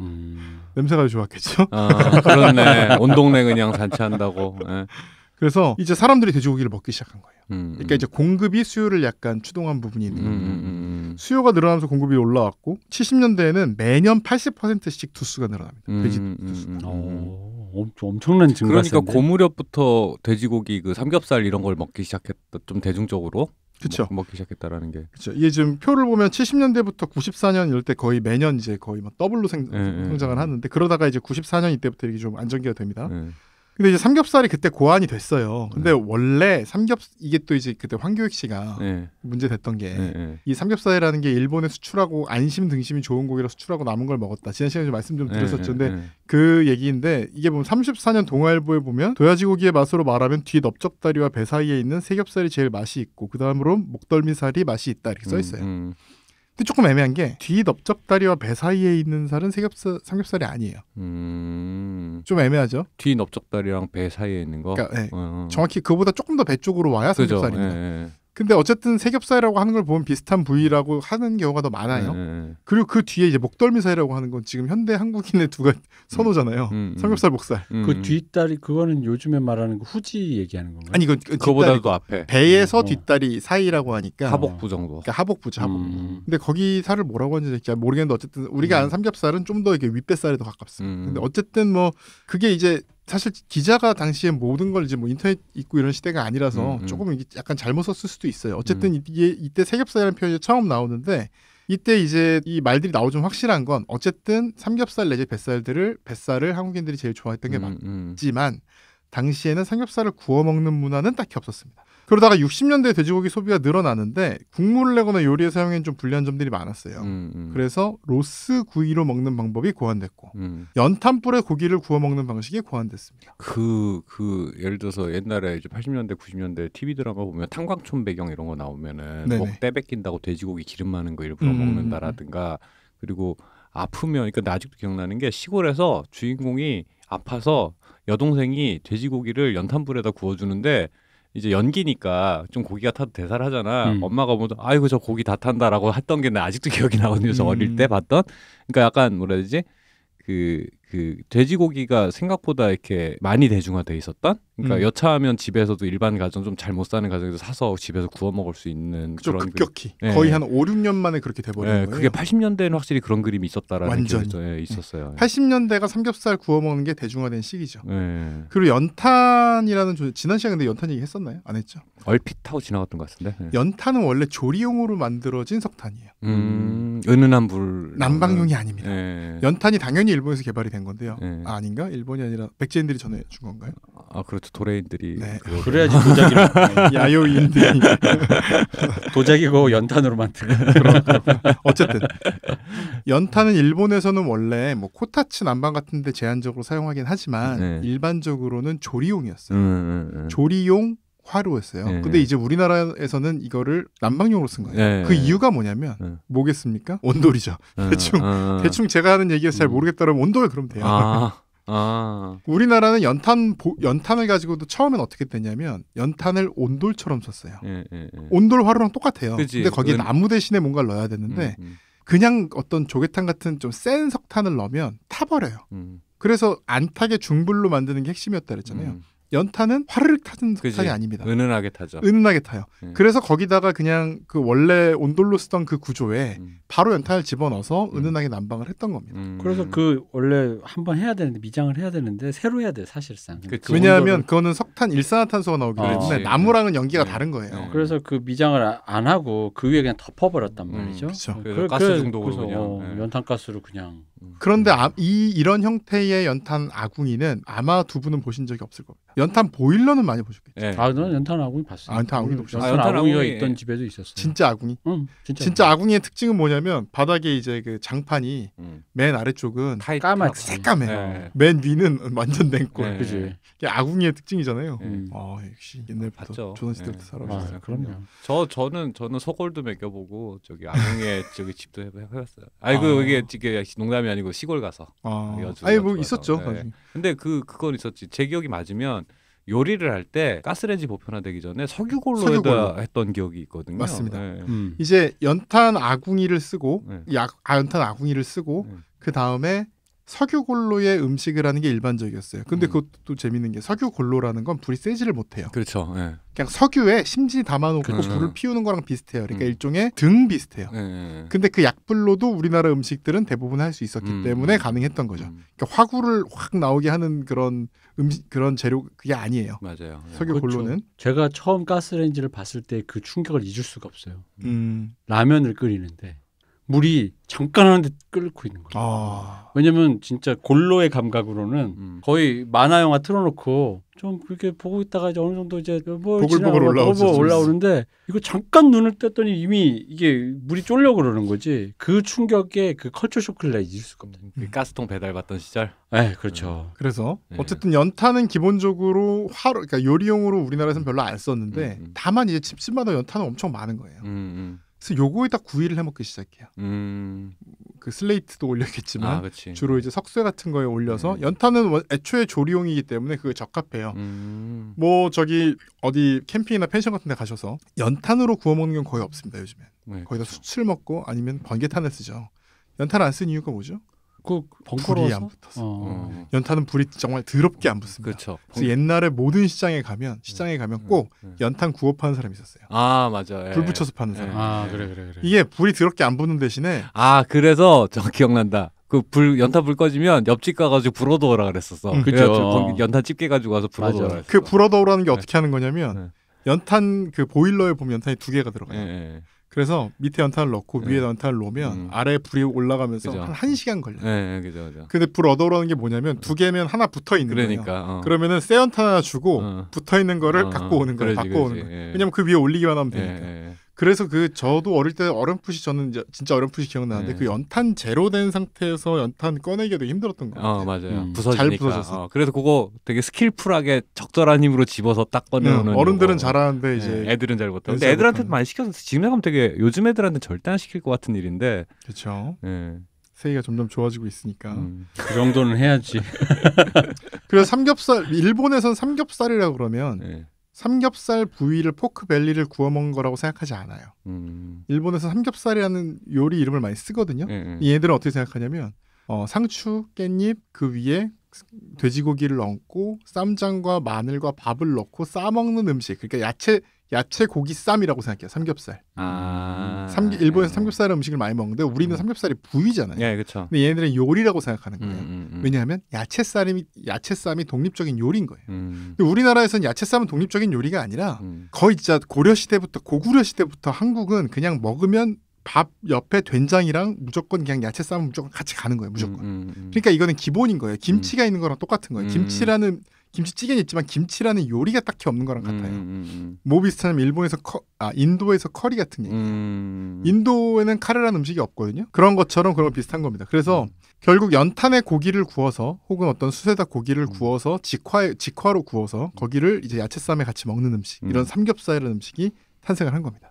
냄새가 좋았겠죠? 그렇네. 온 동네 그냥 잔치한다고. 그래서 이제 사람들이 돼지고기를 먹기 시작한 거예요. 그러니까 이제 공급이 수요를 약간 추동한 부분이 있는 거예요. 수요가 늘어나면서 공급이 올라왔고 70년대에는 매년 80%씩 두수가 늘어납니다. 돼지 두수가. 엄청난 증가세. 그러니까 고무렵부터 돼지고기 그 삼겹살 이런 걸 먹기 시작했다. 좀 대중적으로. 그렇죠. 먹기 시작했다라는 게. 그렇죠. 이게 지금 표를 보면 70년대부터 94년 이럴 때 거의 매년 이제 거의 막 더블로 성장을 하는데 그러다가 이제 94년 이때부터 이게 좀 안정기가 됩니다. 근데 이제 삼겹살이 그때 고안이 됐어요. 근데 원래 이게 또 이제 그때 황교익 씨가 문제됐던 게 이 삼겹살이라는 게 일본에 수출하고 안심 등심이 좋은 고기라 수출하고 남은 걸 먹었다. 지난 시간에 좀 말씀 좀 드렸었죠. 근데 그 얘기인데 이게 보면 34년 동아일보에 보면 도야지고기의 맛으로 말하면 뒤 넓적다리와 배 사이에 있는 새겹살이 제일 맛이 있고 그 다음으로 목덜미살이 맛이 있다 이렇게 써 있어요. 근데 조금 애매한 게 뒤 넓적다리와 배 사이에 있는 살은 삼겹살이 아니에요. 좀 애매하죠. 뒤 넓적다리랑 배 사이에 있는 거. 그러니까, 네. 정확히 그보다 조금 더 배 쪽으로 와야 삼겹살입니다. 근데 어쨌든 새겹살이라고 하는 걸 보면 비슷한 부위라고 하는 경우가 더 많아요. 그리고 그 뒤에 이제 목덜미살이라고 하는 건 지금 현대 한국인의 두가 선호잖아요. 삼겹살, 목살. 그 뒷다리 그거는 요즘에 말하는 그 후지 얘기하는 건가요? 아니 그거보다도 앞에. 배에서 뒷다리 사이라고 하니까 하복부 정도. 그러니까 하복부죠. 하복부. 근데 거기 살을 뭐라고 하는지 잘 모르겠는데 어쨌든 우리가 아는 삼겹살은 좀 더 이게 윗배살에 더 가깝습니다. 근데 어쨌든 뭐 그게 이제 사실 기자가 당시에 모든 걸 이제 뭐 인터넷 있고 이런 시대가 아니라서 조금 이게 약간 잘못 썼을 수도 있어요. 어쨌든 이때 새겹살이라는 표현이 처음 나오는데 이때 이제 이 말들이 나오고 좀 확실한 건 어쨌든 삼겹살 내지 뱃살을 한국인들이 제일 좋아했던 게 맞지만 당시에는 삼겹살을 구워 먹는 문화는 딱히 없었습니다. 그러다가 60년대 돼지고기 소비가 늘어나는데 국물을 내거나 요리에 사용엔 좀 불리한 점들이 많았어요. 그래서 로스 구이로 먹는 방법이 고안됐고 연탄불에 고기를 구워 먹는 방식이 고안됐습니다. 예를 들어서 옛날에 이제 80년대 90년대 TV 드라마 보면 탄광촌 배경 이런 거 나오면은 목 때 뺏긴다고 돼지고기 기름 많은 거 일부러 먹는다라든가 그리고 아프면 그러니까 나 아직도 기억나는 게 시골에서 주인공이 아파서 여동생이 돼지고기를 연탄불에다 구워주는데 이제 연기니까 좀 고기가 타도 대살하잖아. 엄마가 보면 아이고 저 고기 다 탄다라고 했던 게 나 아직도 기억이 나거든요. 저 어릴 때 봤던. 그러니까 약간 뭐라 해야 되지? 그 돼지고기가 생각보다 이렇게 많이 대중화돼 있었던. 그러니까 여차하면 집에서도 일반 가정 좀 잘 못 사는 가정에서 사서 집에서 구워 먹을 수 있는 그런 급격히 거의 한 5, 6년 만에 그렇게 돼버린 거예요. 그게 80년대에는 확실히 그런 그림이 있었다라는 완전 있었어요. 80년대가 삼겹살 구워 먹는 게 대중화된 시기죠. 그리고 연탄이라는 지난 시간에 근데 연탄 얘기 했었나요? 안 했죠? 얼핏 타고 지나갔던 것 같은데. 연탄은 원래 조리용으로 만들어진 석탄이에요. 은은한 불. 난방용이 아닙니다. 연탄이 당연히 일본에서 개발이 된 건데요. 아닌가? 일본이 아니라 백제인들이 전해준 건가요? 아 그렇죠. 도레인들이. 그래야지 도자기로. 야요인들이. 도자기고 연탄으로 만든. 어쨌든 연탄은 일본에서는 원래 뭐 코타츠 난방 같은 데 제한적으로 사용하긴 하지만 일반적으로는 조리용이었어요. 조리용 화로였어요. 근데 이제 우리나라에서는 이거를 난방용으로 쓴 거예요. 그 이유가 뭐냐면 뭐겠습니까? 온돌이죠. 대충 제가 하는 얘기에서 잘 모르겠다면 온돌 그러면 돼요. 우리나라는 연탄을 가지고도 처음엔 어떻게 됐냐면 연탄을 온돌처럼 썼어요. 온돌 화로랑 똑같아요. 그치. 근데 거기에 나무 대신에 뭔가를 넣어야 되는데 그냥 어떤 조개탄 같은 좀 센 석탄을 넣으면 타버려요. 그래서 안 타게 중불로 만드는 게 핵심이었다 그랬잖아요. 연탄은 화르륵 타는 석탄이 아닙니다. 은은하게 타죠. 은은하게 타요. 그래서 거기다가 그냥 그 원래 온돌로 쓰던 그 구조에 바로 연탄을 집어넣어서 은은하게 난방을 했던 겁니다. 그래서 그 원래 한번 해야 되는데 미장을 해야 되는데 새로 해야 돼 사실상. 왜냐하면 그거는 석탄 일산화탄소가 나오기 때문에 나무랑은 연기가 다른 거예요. 그래서 그 미장을 안 하고 그 위에 그냥 덮어버렸단 말이죠. 그렇죠. 가스 중독으로 그냥 연탄가스로 그냥. 그런데 이런 형태의 연탄 아궁이는 아마 두 분은 보신 적이 없을 겁니다. 연탄 보일러는 많이 보셨겠죠. 저는 연탄 아궁이 봤어요. 연탄 아궁이도 보셨어요. 연탄 아궁이가 있던 집에도 있었어요. 진짜 아궁이? 응, 진짜 아궁이의 특징은 뭐냐면 바닥에 이제 그 장판이 맨 아래쪽은 새까매요. 맨 위는 완전 냉골. 그지. 이게 아궁이의 특징이잖아요. 역시 옛날부터 조선시대부터 살아오셨어요. 그럼요. 저는 소골도 먹여보고 저기 아궁이에 저기 집도 해봤어요. 아이고 이게 농담이 아니고 시골 가서. 아니 뭐 있었죠. 근데 그건 있었지. 제 기억이 맞으면 요리를 할 때 가스레인지 보편화되기 전에 석유골로 했던 기억이 있거든요. 맞습니다. 이제 연탄 아궁이를 쓰고 연탄 아궁이를 쓰고 그 다음에 석유골로에 음식을 하는 게 일반적이었어요. 근데 그것도 재밌는 게 석유골로라는 건 불이 세지를 못해요. 그렇죠. 예. 그냥 석유에 심지 담아놓고 그렇죠. 불을 피우는 거랑 비슷해요. 그러니까 일종의 등 비슷해요. 근데 그 약불로도 우리나라 음식들은 대부분 할 수 있었기 때문에 가능했던 거죠. 그러니까 화구를 확 나오게 하는 그런 그런 재료 그게 아니에요. 맞아요. 석유골로는. 그렇죠. 제가 처음 가스레인지를 봤을 때 그 충격을 잊을 수가 없어요. 라면을 끓이는데 물이 잠깐 하는데 끓고 있는 거예요. 왜냐면 진짜 골로의 감각으로는 거의 만화 영화 틀어놓고 좀 그렇게 보고 있다가 이제 어느 정도 이제 보글보글 올라오는데 이거 잠깐 눈을 떴더니 이미 이게 물이 쫄려 그러는 거지. 그 충격에 그 컬처 쇼크를 잊을 수가 없는. 가스통 배달 받던 시절. 네, 그렇죠. 그래서 어쨌든 연탄은 기본적으로 그러니까 요리용으로 우리나라에서는 별로 안 썼는데 다만 이제 집집마다 연탄은 엄청 많은 거예요. 그래서 요거에다 구이를 해먹기 시작해요. 그 슬레이트도 올렸겠지만 주로 이제 석쇠 같은 거에 올려서 연탄은 애초에 조리용이기 때문에 그게 적합해요. 뭐 저기 어디 캠핑이나 펜션 같은 데 가셔서 연탄으로 구워 먹는 건 거의 없습니다. 요즘엔. 거의 다 수출 먹고 아니면 번개탄을 쓰죠. 연탄 안 쓴 이유가 뭐죠? 그 불이 안 붙어서. 연탄은 불이 정말 더럽게 안 붙습니다. 그렇죠. 그래서 옛날에 모든 시장에 가면 꼭 연탄 구워 파는 사람이 있었어요. 아 맞아. 불 붙여서 파는 사람. 아 그래. 이게 불이 더럽게 안 붙는 대신에 그래서 저 기억난다. 그 연탄 불 꺼지면 옆집 가가지고 불 얻어오라 그랬었어. 그죠. 연탄 집게 가지고 와서 불 얻어오라 그랬어. 그 불 얻어오라는 게 어떻게 하는 거냐면 연탄 그 보일러에 보면 연탄이 2개가 들어가요. 그래서 밑에 연탄을 넣고 위에 연탄을 놓으면 아래에 불이 올라가면서 그죠. 한 1시간 걸려요. 네, 그죠. 근데 불 얻어오라는 게 뭐냐면 2개면 하나 붙어 있는 거예요. 그러면은 새 연탄 하나 주고 붙어 있는 거를 갖고 오는 거예요. 바꿔 오는 거예요. 왜냐면 그 위에 올리기만 하면 되니까. 그래서 저도 어릴 때 어렴풋이 저는 진짜 어렴풋이 기억나는데 그 연탄 제로된 상태에서 연탄 꺼내기가 되게 힘들었던 거 같아요. 맞아요. 잘 부서져서. 그래서 그거 되게 스킬풀하게 적절한 힘으로 집어서 딱 꺼내오는. 어른들은 잘하는데 이제 애들은 잘 못하고. 근데 애들한테도 많이 시켜서 지금 생각하면 되게 요즘 애들한테 절대 안 시킬 것 같은 일인데. 그렇죠. 세계가 점점 좋아지고 있으니까. 그 정도는 해야지. 그래서 일본에선 삼겹살이라고 그러면 삼겹살 부위를 포크벨리를 구워 먹은 거라고 생각하지 않아요. 일본에서 삼겹살이라는 요리 이름을 많이 쓰거든요. 얘들은 어떻게 생각하냐면 상추, 깻잎 그 위에 돼지고기를 얹고 쌈장과 마늘과 밥을 넣고 싸먹는 음식. 그러니까 야채 고기 쌈이라고 생각해요. 삼겹살. 일본에서 삼겹살 음식을 많이 먹는데 우리는 삼겹살이 부위잖아요. 그렇죠. 근데 얘네들은 요리라고 생각하는 거예요. 왜냐하면 야채쌈이 독립적인 요리인 거예요. 근데 우리나라에서는 야채쌈은 독립적인 요리가 아니라 거의 진짜 고구려 시대부터 한국은 그냥 먹으면 밥 옆에 된장이랑 무조건 그냥 야채쌈은 무조건 같이 가는 거예요. 무조건. 그러니까 이거는 기본인 거예요. 김치가 있는 거랑 똑같은 거예요. 김치찌개는 있지만 김치라는 요리가 딱히 없는 거랑 같아요. 뭐 비슷하냐면 인도에서 커리 같은 얘기예요. 인도에는 카레라는 음식이 없거든요. 그런 것처럼 그런 거 비슷한 겁니다. 그래서 결국 연탄에 고기를 구워서 혹은 어떤 숯에다 고기를 구워서 직화로 구워서 거기를 이제 야채쌈에 같이 먹는 음식, 이런 삼겹살이라는 음식이 탄생을 한 겁니다.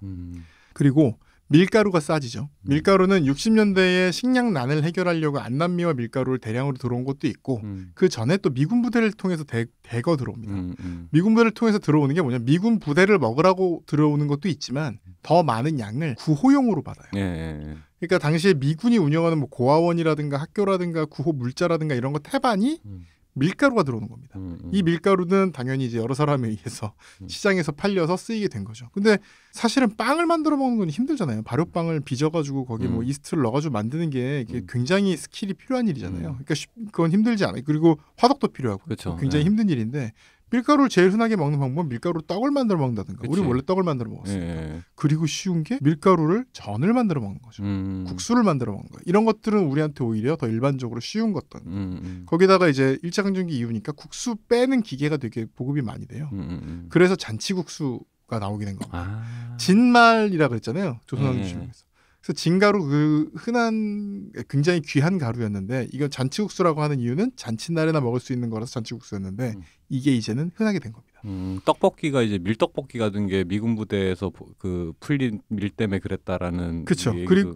그리고 밀가루가 싸지죠. 밀가루는 60년대에 식량난을 해결하려고 안남미와 밀가루를 대량으로 들어온 것도 있고 그 전에 또 미군 부대를 통해서 대거 들어옵니다. 미군 부대를 통해서 들어오는 게 뭐냐면 미군 부대를 먹으라고 들어오는 것도 있지만 더 많은 양을 구호용으로 받아요. 그러니까 당시에 미군이 운영하는 뭐 고아원이라든가 학교라든가 구호 물자라든가 이런 거 태반이 밀가루가 들어오는 겁니다. 이 밀가루는 당연히 이제 여러 사람에 의해서 시장에서 팔려서 쓰이게 된 거죠. 근데 사실은 빵을 만들어 먹는 건 힘들잖아요. 발효빵을 빚어가지고 거기 뭐 이스트를 넣어가지고 만드는 게 굉장히 스킬이 필요한 일이잖아요. 그러니까 그건 힘들지 않아요. 그리고 화덕도 필요하고 그렇죠. 굉장히 힘든 일인데 밀가루를 제일 흔하게 먹는 방법은 밀가루로 떡을 만들어 먹는다든가. 우리 원래 떡을 만들어 먹었습니다. 그리고 쉬운 게 밀가루를 전을 만들어 먹는 거죠. 국수를 만들어 먹는 거예요. 이런 것들은 우리한테 오히려 더 일반적으로 쉬운 것들. 거기다가 이제 일제강점기 이후니까 국수 빼는 기계가 되게 보급이 많이 돼요. 그래서 잔치국수가 나오게 된 겁니다. 진말이라 그랬잖아요. 조선왕조 중에서. 그래서 진가루 그 흔한 굉장히 귀한 가루였는데 이건 잔치국수라고 하는 이유는 잔칫날에나 먹을 수 있는 거라서 잔치국수였는데 이게 이제는 흔하게 된 겁니다. 떡볶이가 이제 밀떡볶이 같은 게 미군 부대에서 그 풀린 밀 때문에 그랬다라는 그렇죠. 그리고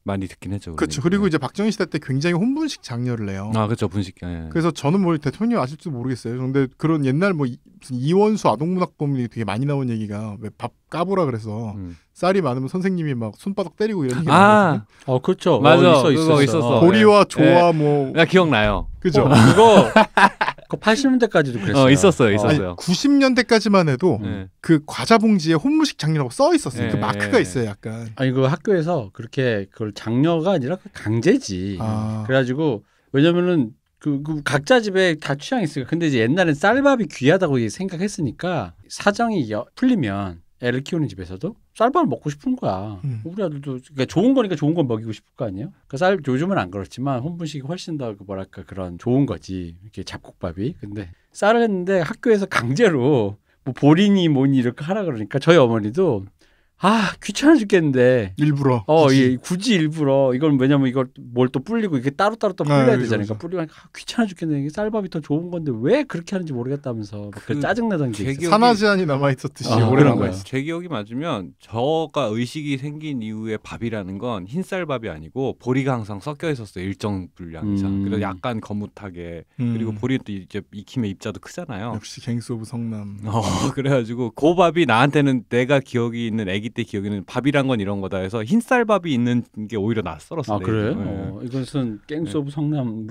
많이 듣긴 했죠. 그렇죠. 그리고 이제 박정희 시대 때 굉장히 혼분식 장려를 해요. 그렇죠. 분식. 그래서 저는 뭐 대통령 아실지도 모르겠어요. 근데 그런 옛날 뭐 무슨 이원수 아동문학범이 되게 많이 나온 얘기가 왜 밥 까보라 그래서 쌀이 많으면 선생님이 막 손바닥 때리고 이런 얘기 나왔거든요. 그렇죠. 맞아. 있었어. 보리와 조와 뭐. 나 기억나요. 그죠. 그거 80년대까지도 그랬어요. 있었어요. 90년대까지만 해도 그 과자 봉지에 혼무식 장려라고 써 있었어요. 그 마크가 있어요, 약간. 아니 그 학교에서 그렇게 그걸 장려가 아니라 강제지. 그래가지고 왜냐면은 그 각자 집에 다 취향이 있으니까. 근데 이제 옛날엔 쌀밥이 귀하다고 생각했으니까 사정이 풀리면 애를 키우는 집에서도 쌀밥을 먹고 싶은 거야. 우리 아들도 그러니까 좋은 거니까 좋은 건 먹이고 싶을 거 아니에요. 그러니까 요즘은 안 그렇지만 혼분식이 훨씬 더 뭐랄까 그런 좋은 거지. 이렇게 잡곡밥이. 근데 쌀을 했는데 학교에서 강제로 뭐 보리니 뭐니 이렇게 하라 그러니까 저희 어머니도 귀찮아 죽겠는데 일부러 굳이 일부러 이건 왜냐면 이걸 뭘 또 불리고 이게 따로따로 또 불려야 되잖아요. 그러니까 뿌리고 귀찮아 죽겠는데 이게 쌀밥이 더 좋은 건데 왜 그렇게 하는지 모르겠다면서 그 짜증내던 게 있어요. 산화제한이 남아있었듯이 오래된 거예요. 제 기억이 맞으면 저가 의식이 생긴 이후에 밥이라는 건 흰쌀밥이 아니고 보리가 항상 섞여 있었어요. 일정 분량 이상. 그래서 약간 거뭇하게 그리고 보리는 또 이제 익히면 입자도 크잖아요. 역시 갱스 오브 성남. 그래가지고 그 밥이 나한테는 내가 기억이 있는 애기 때 기억에는 밥이란 건 이런 거다 해서 흰쌀밥이 있는 게 오히려 낯설었어요. 그래요? 이것은 갱스 오브 성남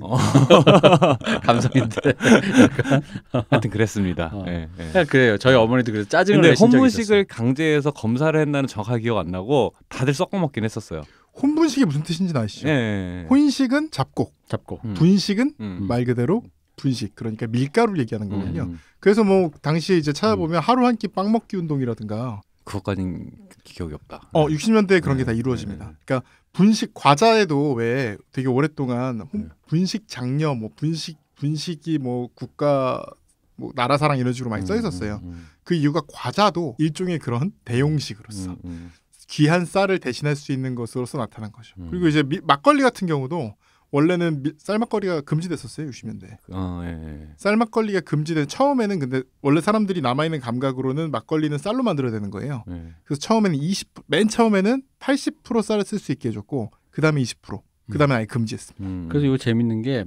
감성인데 하여튼 그랬습니다. 그래요. 저희 어머니도 그래서 짜증을 근데 내신 적이 혼분식을 강제해서 검사를 했나는 정확하게 기억 안 나고 다들 섞어 먹긴 했었어요. 혼분식이 무슨 뜻인지 아시죠? 혼식은 잡곡. 분식은 말 그대로 분식. 그러니까 밀가루를 얘기하는 거거든요. 그래서 뭐 당시에 이제 찾아보면 하루 한 끼 빵 먹기 운동이라든가 그것까진 기억이 없다. 60년대에 그런 게 다 이루어집니다. 그러니까 분식 과자에도 왜 되게 오랫동안 분식 장려, 뭐 분식이 뭐 국가 뭐 나라 사랑 이런 식으로 많이 써 있었어요. 그 이유가 과자도 일종의 그런 대용식으로서 귀한 쌀을 대신할 수 있는 것으로서 나타난 거죠. 그리고 이제 막걸리 같은 경우도 원래는 쌀막걸리가 금지됐었어요. 60년대. 쌀막걸리가 금지된 처음에는 근데 원래 사람들이 남아있는 감각으로는 막걸리는 쌀로 만들어야 되는 거예요. 그래서 처음에는 맨 처음에는 80% 쌀을 쓸 수 있게 해줬고 그 다음에 20%. 그 다음에 아예 금지했습니다. 그래서 이거 재밌는 게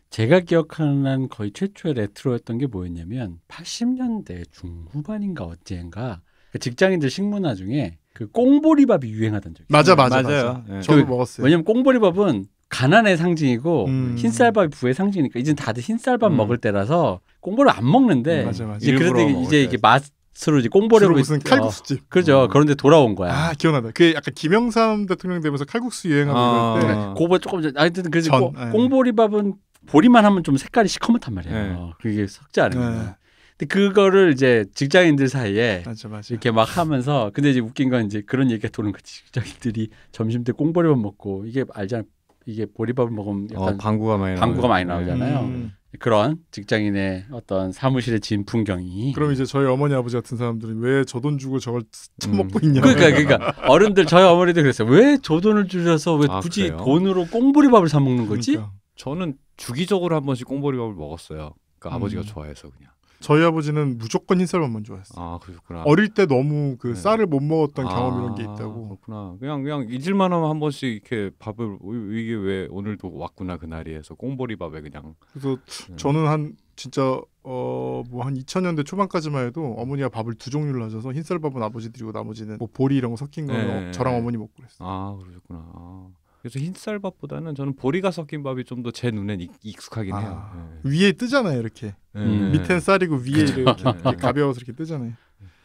제가 기억하는 거의 최초의 레트로였던 게 뭐였냐면 80년대 중후반인가 어째인가 직장인들 식문화 중에 그 꽁보리밥이 유행하던 적이 있어요. 맞아요. 저도 먹었어요. 왜냐면 꽁보리밥은 가난의 상징이고 흰쌀밥이 부의 상징이니까 이제 다들 흰쌀밥 먹을 때라서 꽁보리 안 먹는데 이제 그런데 이제 이게 맛으로 이제 꽁보리로 무슨 칼국수집 그렇죠. 그런데 돌아온 거야. 기억나다. 그 약간 김영삼 대통령 되면서 칼국수 유행하고 그럴 때 그거 조금 하여튼 그래서 꽁보리밥은 보리만 하면 좀 색깔이 시커멓단 말이에요. 그게 섞지 않은 거야. 근데 그거를 이제 직장인들 사이에 맞아. 이렇게 막 하면서 근데 이제 웃긴 건 이제 그런 얘기가 도는 거지. 직장인들이 점심 때 꽁보리밥 먹고 이게 알잖아. 이게 보리밥을 먹으면 약간 방구가 많이 나오잖아요. 그런 직장인의 어떤 사무실의 진 풍경이. 그럼 이제 저희 어머니 아버지 같은 사람들은 왜 저 돈 주고 저걸 처먹고 있냐. 그러니까 어른들 저희 어머니도 그랬어요. 왜 저 돈을 주셔서 왜 굳이 그래요? 돈으로 꽁보리밥을 사 먹는 거지? 그러니까. 저는 주기적으로 한 번씩 꽁보리밥을 먹었어요. 그러니까 아버지가 좋아해서 그냥. 저희 아버지는 무조건 흰쌀밥만 좋아했어요. 그렇구나. 어릴 때 너무 그 쌀을 못 먹었던 경험 이런 게 있다고. 그렇구나. 그냥 잊을만 하면 한 번씩 이렇게 밥을 이게 왜 오늘도 왔구나 그날이 해서 꽁보리밥에 그냥. 그래서 저는 한 진짜 뭐 한 2000년대 초반까지만 해도 어머니가 밥을 두 종류를 하셔서 흰쌀밥은 아버지 드리고 나머지는 뭐 보리 이런 거 섞인 거 저랑 어머니 먹고 그랬어요. 그러셨구나. 그래서 흰쌀밥보다는 저는 보리가 섞인 밥이 좀 더 제 눈엔 익숙하긴 해요. 위에 뜨잖아요, 이렇게. 밑엔 쌀이고 위에 이렇게 가벼워서 이렇게 뜨잖아요.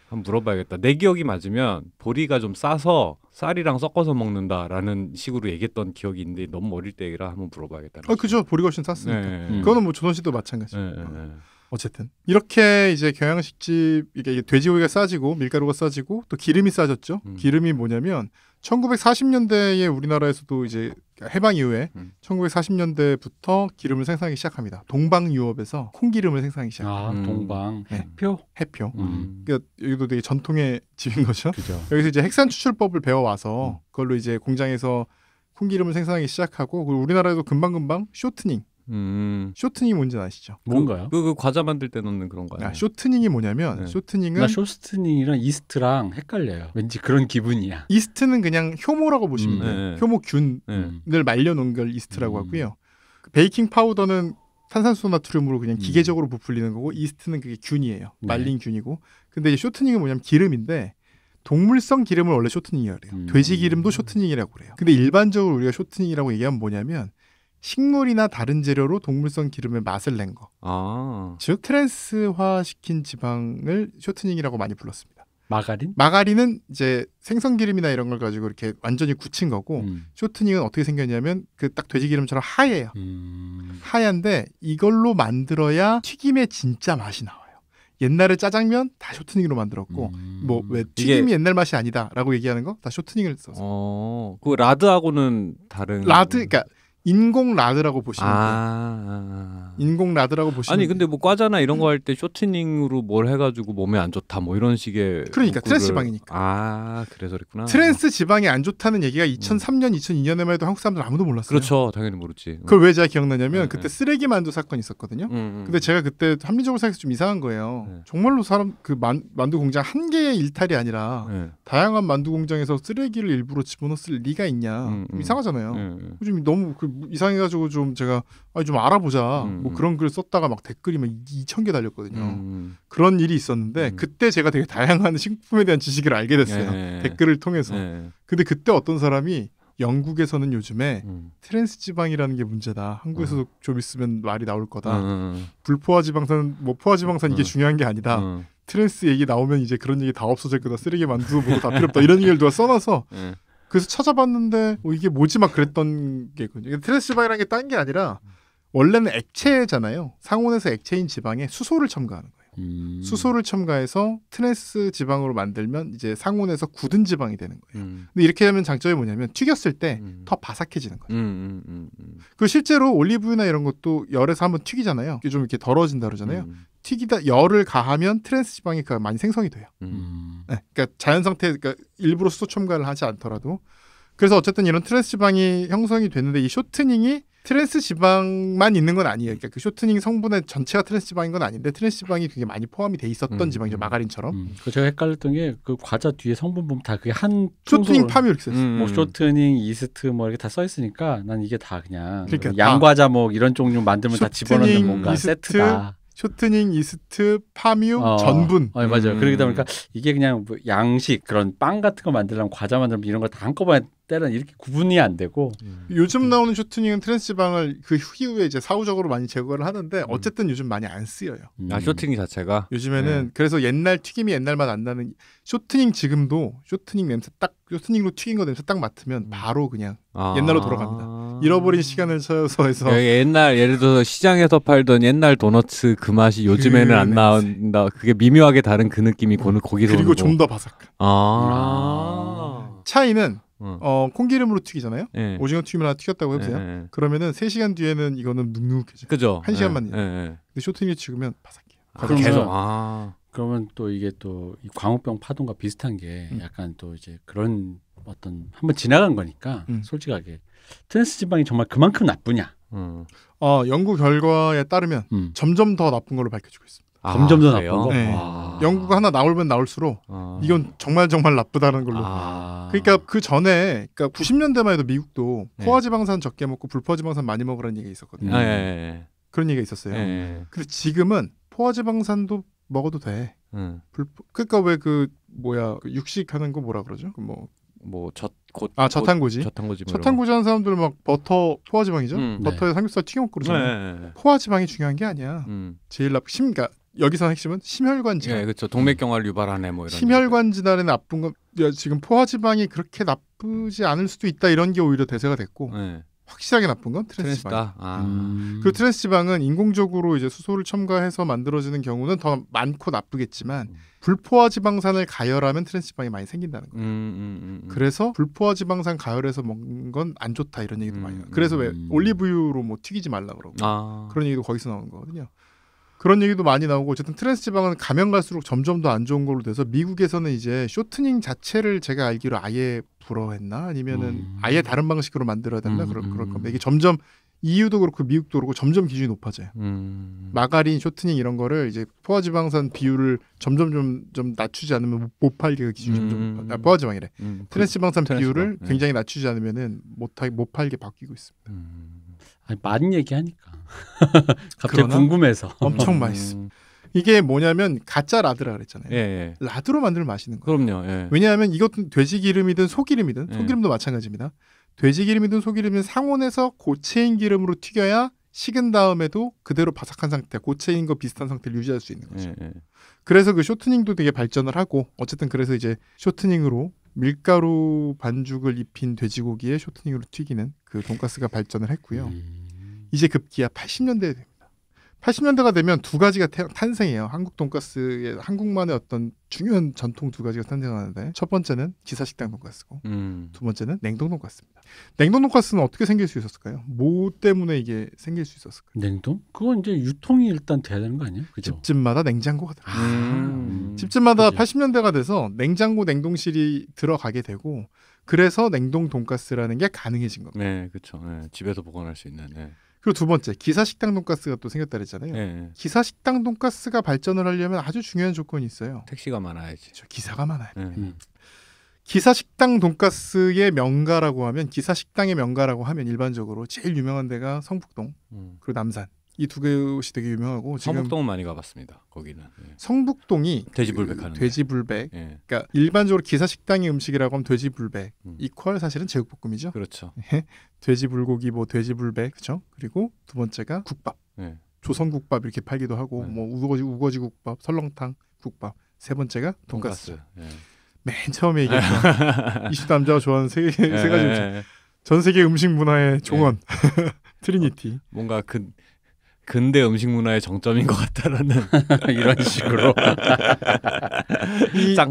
한번 물어봐야겠다. 내 기억이 맞으면 보리가 좀 싸서 쌀이랑 섞어서 먹는다라는 식으로 얘기했던 기억이 있는데 너무 어릴 때라 한번 물어봐야겠다. 그죠. 보리가 훨씬 쌌으니까. 그거는 뭐 조선시대도 마찬가지예요. 어쨌든 이렇게 이제 경양식집 이게 돼지고기가 싸지고 밀가루가 싸지고 또 기름이 싸졌죠. 기름이 뭐냐면 1940년대에 우리나라에서도 이제 해방 이후에 1940년대부터 기름을 생산하기 시작합니다. 동방유업에서 콩기름을 생산하기 시작합니다. 동방 해표. 그러니까 여기도 되게 전통의 집인 거죠. 그죠. 여기서 이제 핵산 추출법을 배워와서 그걸로 이제 공장에서 콩기름을 생산하기 시작하고 그리고 우리나라에도 금방금방 쇼트닝. 쇼트닝이 뭔지 아시죠? 뭔가요? 그 과자 만들 때 넣는 그런 거 아니에요? 쇼트닝이 뭐냐면 쇼트닝은 쇼트닝이랑 이스트랑 헷갈려요. 왠지 그런 기분이야. 이스트는 그냥 효모라고 보시면 돼요. 효모균을 말려놓은 걸 이스트라고 하고요. 베이킹 파우더는 탄산수 나트륨으로 그냥 기계적으로 부풀리는 거고 이스트는 그게 균이에요. 말린 균이고. 근데 이제 쇼트닝은 뭐냐면 기름인데 동물성 기름을 원래 쇼트닝이라고 그래요. 돼지 기름도 쇼트닝이라고 그래요. 근데 일반적으로 우리가 쇼트닝이라고 얘기하면 뭐냐면 식물이나 다른 재료로 동물성 기름의 맛을 낸 거. 즉 트랜스화시킨 지방을 쇼트닝이라고 많이 불렀습니다. 마가린? 마가린은 이제 생선 기름이나 이런 걸 가지고 이렇게 완전히 굳힌 거고 쇼트닝은 어떻게 생겼냐면 그 딱 돼지 기름처럼 하얘요. 하얀데 이걸로 만들어야 튀김의 진짜 맛이 나와요. 옛날에 짜장면 다 쇼트닝으로 만들었고 뭐 왜 튀김이 옛날 맛이 아니다라고 얘기하는 거 다 쇼트닝을 써서. 그 라드하고는 다른. 라드 그러니까 인공 라드라고 보시면 돼요. 인공 라드라고 보시면 아니 근데 뭐 과자나 이런 거 할 때 쇼트닝으로 뭘 해가지고 몸에 안 좋다 뭐 이런 식의 그러니까 트랜스 지방이니까. 그래서 그랬구나. 트랜스 지방이 안 좋다는 얘기가 2003년 2002년에만 해도 한국 사람들 아무도 몰랐어요. 그렇죠. 당연히 모르지. 그걸 왜 제가 기억나냐면 그때 쓰레기 만두 사건이 있었거든요. 근데 제가 그때 합리적으로 생각해서 좀 이상한 거예요. 정말로 사람 그 만두 공장 한 개의 일탈이 아니라 다양한 만두 공장에서 쓰레기를 일부러 집어넣었을 리가 있냐. 이상하잖아요. 좀 너무 이상해가지고 좀 제가 좀 알아보자 뭐 그런 글 썼다가 막 댓글이 막 2,000개 달렸거든요. 그런 일이 있었는데 그때 제가 되게 다양한 식품에 대한 지식을 알게 됐어요. 댓글을 통해서. 근데 그때 어떤 사람이 영국에서는 요즘에 트랜스 지방이라는 게 문제다. 한국에서도 좀 있으면 말이 나올 거다. 불포화 지방산, 뭐 포화 지방산 이게 중요한 게 아니다. 트랜스 얘기 나오면 이제 그런 얘기 다 없어질 거다. 쓰레기 만두 뭐 다 필요 없다. 이런 얘기를 누가 써놔서 그래서 찾아봤는데 이게 뭐지 막 그랬던 게 있거든요. 트랜스 지방이라는 게 딴 게 아니라 원래는 액체잖아요. 상온에서 액체인 지방에 수소를 첨가하는 거예요. 수소를 첨가해서 트랜스 지방으로 만들면 이제 상온에서 굳은 지방이 되는 거예요. 근데 이렇게 하면 장점이 뭐냐면 튀겼을 때 더 바삭해지는 거예요. 그 실제로 올리브유나 이런 것도 열에서 한번 튀기잖아요. 이게 좀 이렇게 덜어진다 그러잖아요. 튀기다 열을 가하면 트랜스 지방이 많이 생성이 돼요. 네, 그러니까 자연 상태, 그러니까 일부러 수소 첨가를 하지 않더라도. 그래서 어쨌든 이런 트랜스 지방이 형성이 되는데 이 쇼트닝이 트랜스 지방만 있는 건 아니에요. 그러니까 그 쇼트닝 성분의 전체가 트랜스 지방인 건 아닌데 트랜스 지방이 되게 많이 포함이 돼 있었던 지방이죠. 마가린처럼. 제가 헷갈렸던 게 그 과자 뒤에 성분 보면 다 그게 한 쇼트닝 파뮤 이렇게 써 있어요. 뭐 쇼트닝, 이스트 뭐 이렇게 다 써 있으니까 난 이게 다 그냥 그러니까 양과자 뭐 이런 종류 만들면 다 집어넣는 뭔가 이스트, 세트다. 쇼트닝, 이스트, 파뮤, 전분. 맞아요. 그러다 보니까 이게 그냥 뭐 양식 그런 빵 같은 거 만들려면 과자 만들면 이런 거 다 한꺼번에 때는 이렇게 구분이 안 되고 요즘 나오는 쇼트닝은 트랜스 지방을 그 이후에 이제 사후적으로 많이 제거를 하는데 어쨌든 요즘 많이 안 쓰여요. 쇼트닝 자체가 요즘에는 그래서 옛날 튀김이 옛날 맛 안 나는 쇼트닝 지금도 쇼트닝 냄새 딱 쇼트닝으로 튀긴 거 냄새 딱 맡으면 바로 그냥 옛날로 돌아갑니다. 잃어버린 시간을 찾아서 해서 옛날 예를 들어서 시장에서 팔던 옛날 도너츠 그 맛이 요즘에는 안 나온다. 그게 미묘하게 다른 그 느낌이 거기서 그리고 좀 더 바삭한. 차이는 콩기름으로 튀기잖아요. 오징어 튀김을 하나 튀겼다고 해보세요. 그러면은 3시간 뒤에는 이거는 눅눅해져요. 그죠. 1시간만. 근데 쇼트닝을 튀기면 바삭해요. 계속. 그러면 또 이게 또 이 광우병 파동과 비슷한 게 약간 또 이제 그런 어떤 한번 지나간 거니까 솔직하게 트랜스 지방이 정말 그만큼 나쁘냐? 연구 결과에 따르면 점점 더 나쁜 걸로 밝혀지고 있습니다. 점점 더 나쁜 거? 네. 연구가 하나 나오면 나올수록 이건 정말 정말 나쁘다는 걸로. 그러니까 그 전에, 그러니까 90년대만 해도 미국도 포화지방산 적게 먹고 불포화지방산 많이 먹으라는 얘기가 있었거든요. 그런 얘기가 있었어요. 근데 지금은 포화지방산도 먹어도 돼. 그러니까 왜 그 육식하는 거 뭐라 그러죠? 저탄고지. 저탄고지 하는 사람들 막 버터 포화지방이죠. 버터에 삼겹살 튀겨 먹고 그러잖아요. 포화지방이 중요한 게 아니야. 제일 그러니까 여기서 핵심은 심혈관 질환. 그렇죠. 동맥경화를 유발하네 뭐 이런. 심혈관 질환에 나쁜 건 지금 포화지방이 그렇게 나쁘지 않을 수도 있다 이런 게 오히려 대세가 됐고. 확실하게 나쁜 건 트랜스 지방. 그 트랜스 지방은 인공적으로 이제 수소를 첨가해서 만들어지는 경우는 더 많고 나쁘겠지만 불포화 지방산을 가열하면 트랜스 지방이 많이 생긴다는 거예요. 그래서 불포화 지방산 가열해서 먹는 건 안 좋다 이런 얘기도 많이 해요. 그래서 왜 올리브유로 뭐 튀기지 말라 그러고 그런 얘기도 거기서 나오는 거거든요. 그런 얘기도 많이 나오고 어쨌든 트랜스 지방은 가면 갈수록 점점 더 안 좋은 걸로 돼서 미국에서는 이제 쇼트닝 자체를 제가 알기로 아예 불허했나 아니면은 아예 다른 방식으로 만들어야 된다 그럴 겁니다. 이게 점점 EU도 그렇고 미국도 그렇고 점점 기준이 높아져요. 마가린, 쇼트닝 이런 거를 이제 포화지방산 비율을 점점 좀 낮추지 않으면 못 팔게 그 기준이 점점 포화지방이래. 트랜스 지방산 비율을 굉장히 낮추지 않으면은 못 팔게 바뀌고 있습니다. 맛 얘기하니까. 갑자기 궁금해서. 엄청 맛있어. 이게 뭐냐면 가짜 라드라 그랬잖아요. 예. 라드로 만들면 맛있는 거예요. 그럼요. 예. 왜냐하면 이것도 돼지 기름이든 소기름이든 소기름도 마찬가지입니다. 돼지 기름이든 소기름은 상온에서 고체인 기름으로 튀겨야 식은 다음에도 그대로 바삭한 상태, 고체인 거 비슷한 상태를 유지할 수 있는 거죠. 그래서 그 쇼트닝도 되게 발전을 하고 어쨌든 그래서 이제 쇼트닝으로 밀가루 반죽을 입힌 돼지고기에 쇼트닝으로 튀기는 그 돈가스가 발전을 했고요. 이제 급기야 80년대에 됩니다. 80년대가 되면 두 가지가 탄생해요. 한국 돈가스의 한국만의 어떤 중요한 전통 두 가지가 탄생하는데 첫 번째는 기사식당 돈가스고 두 번째는 냉동 돈가스입니다. 냉동 돈가스는 어떻게 생길 수 있었을까요? 뭐 때문에 이게 생길 수 있었을까요? 냉동? 그건 이제 유통이 일단 돼야 되는 거 아니에요? 그죠? 집집마다 냉장고가 들어가요. 집집마다 그치. 80년대가 돼서 냉장고 냉동실이 들어가게 되고 그래서 냉동 돈가스라는 게 가능해진 겁니다. 네, 그렇죠. 네, 집에서 보관할 수 있는. 네. 그리고 두 번째 기사식당 돈가스가 또 생겼다 그랬잖아요. 네. 기사식당 돈가스가 발전을 하려면 아주 중요한 조건이 있어요. 택시가 많아야지. 그렇죠. 기사가 많아야 돼요. 기사식당 돈가스의 명가라고 하면 기사식당의 명가라고 하면 일반적으로 제일 유명한 데가 성북동 그리고 남산 이 두 곳이 되게 유명하고 지금 성북동은 많이 가봤습니다. 거기는 성북동이 돼지불백 하는 돼지불백 그러니까 일반적으로 기사식당의 음식이라고 하면 돼지불백 이퀄 사실은 제육볶음이죠. 그렇죠. 돼지불고기 뭐 돼지불백 그렇죠. 그리고 두 번째가 국밥 조선국밥 이렇게 팔기도 하고 뭐 우거지 국밥 설렁탕 국밥 세 번째가 돈가스. 맨 처음에 얘기했던 이슈 남자가 좋아하는 세 가지 음식 전 세계 음식 문화의 종언 트리니티 뭔가 근대 음식 문화의 정점인 것 같다라는 이런 식으로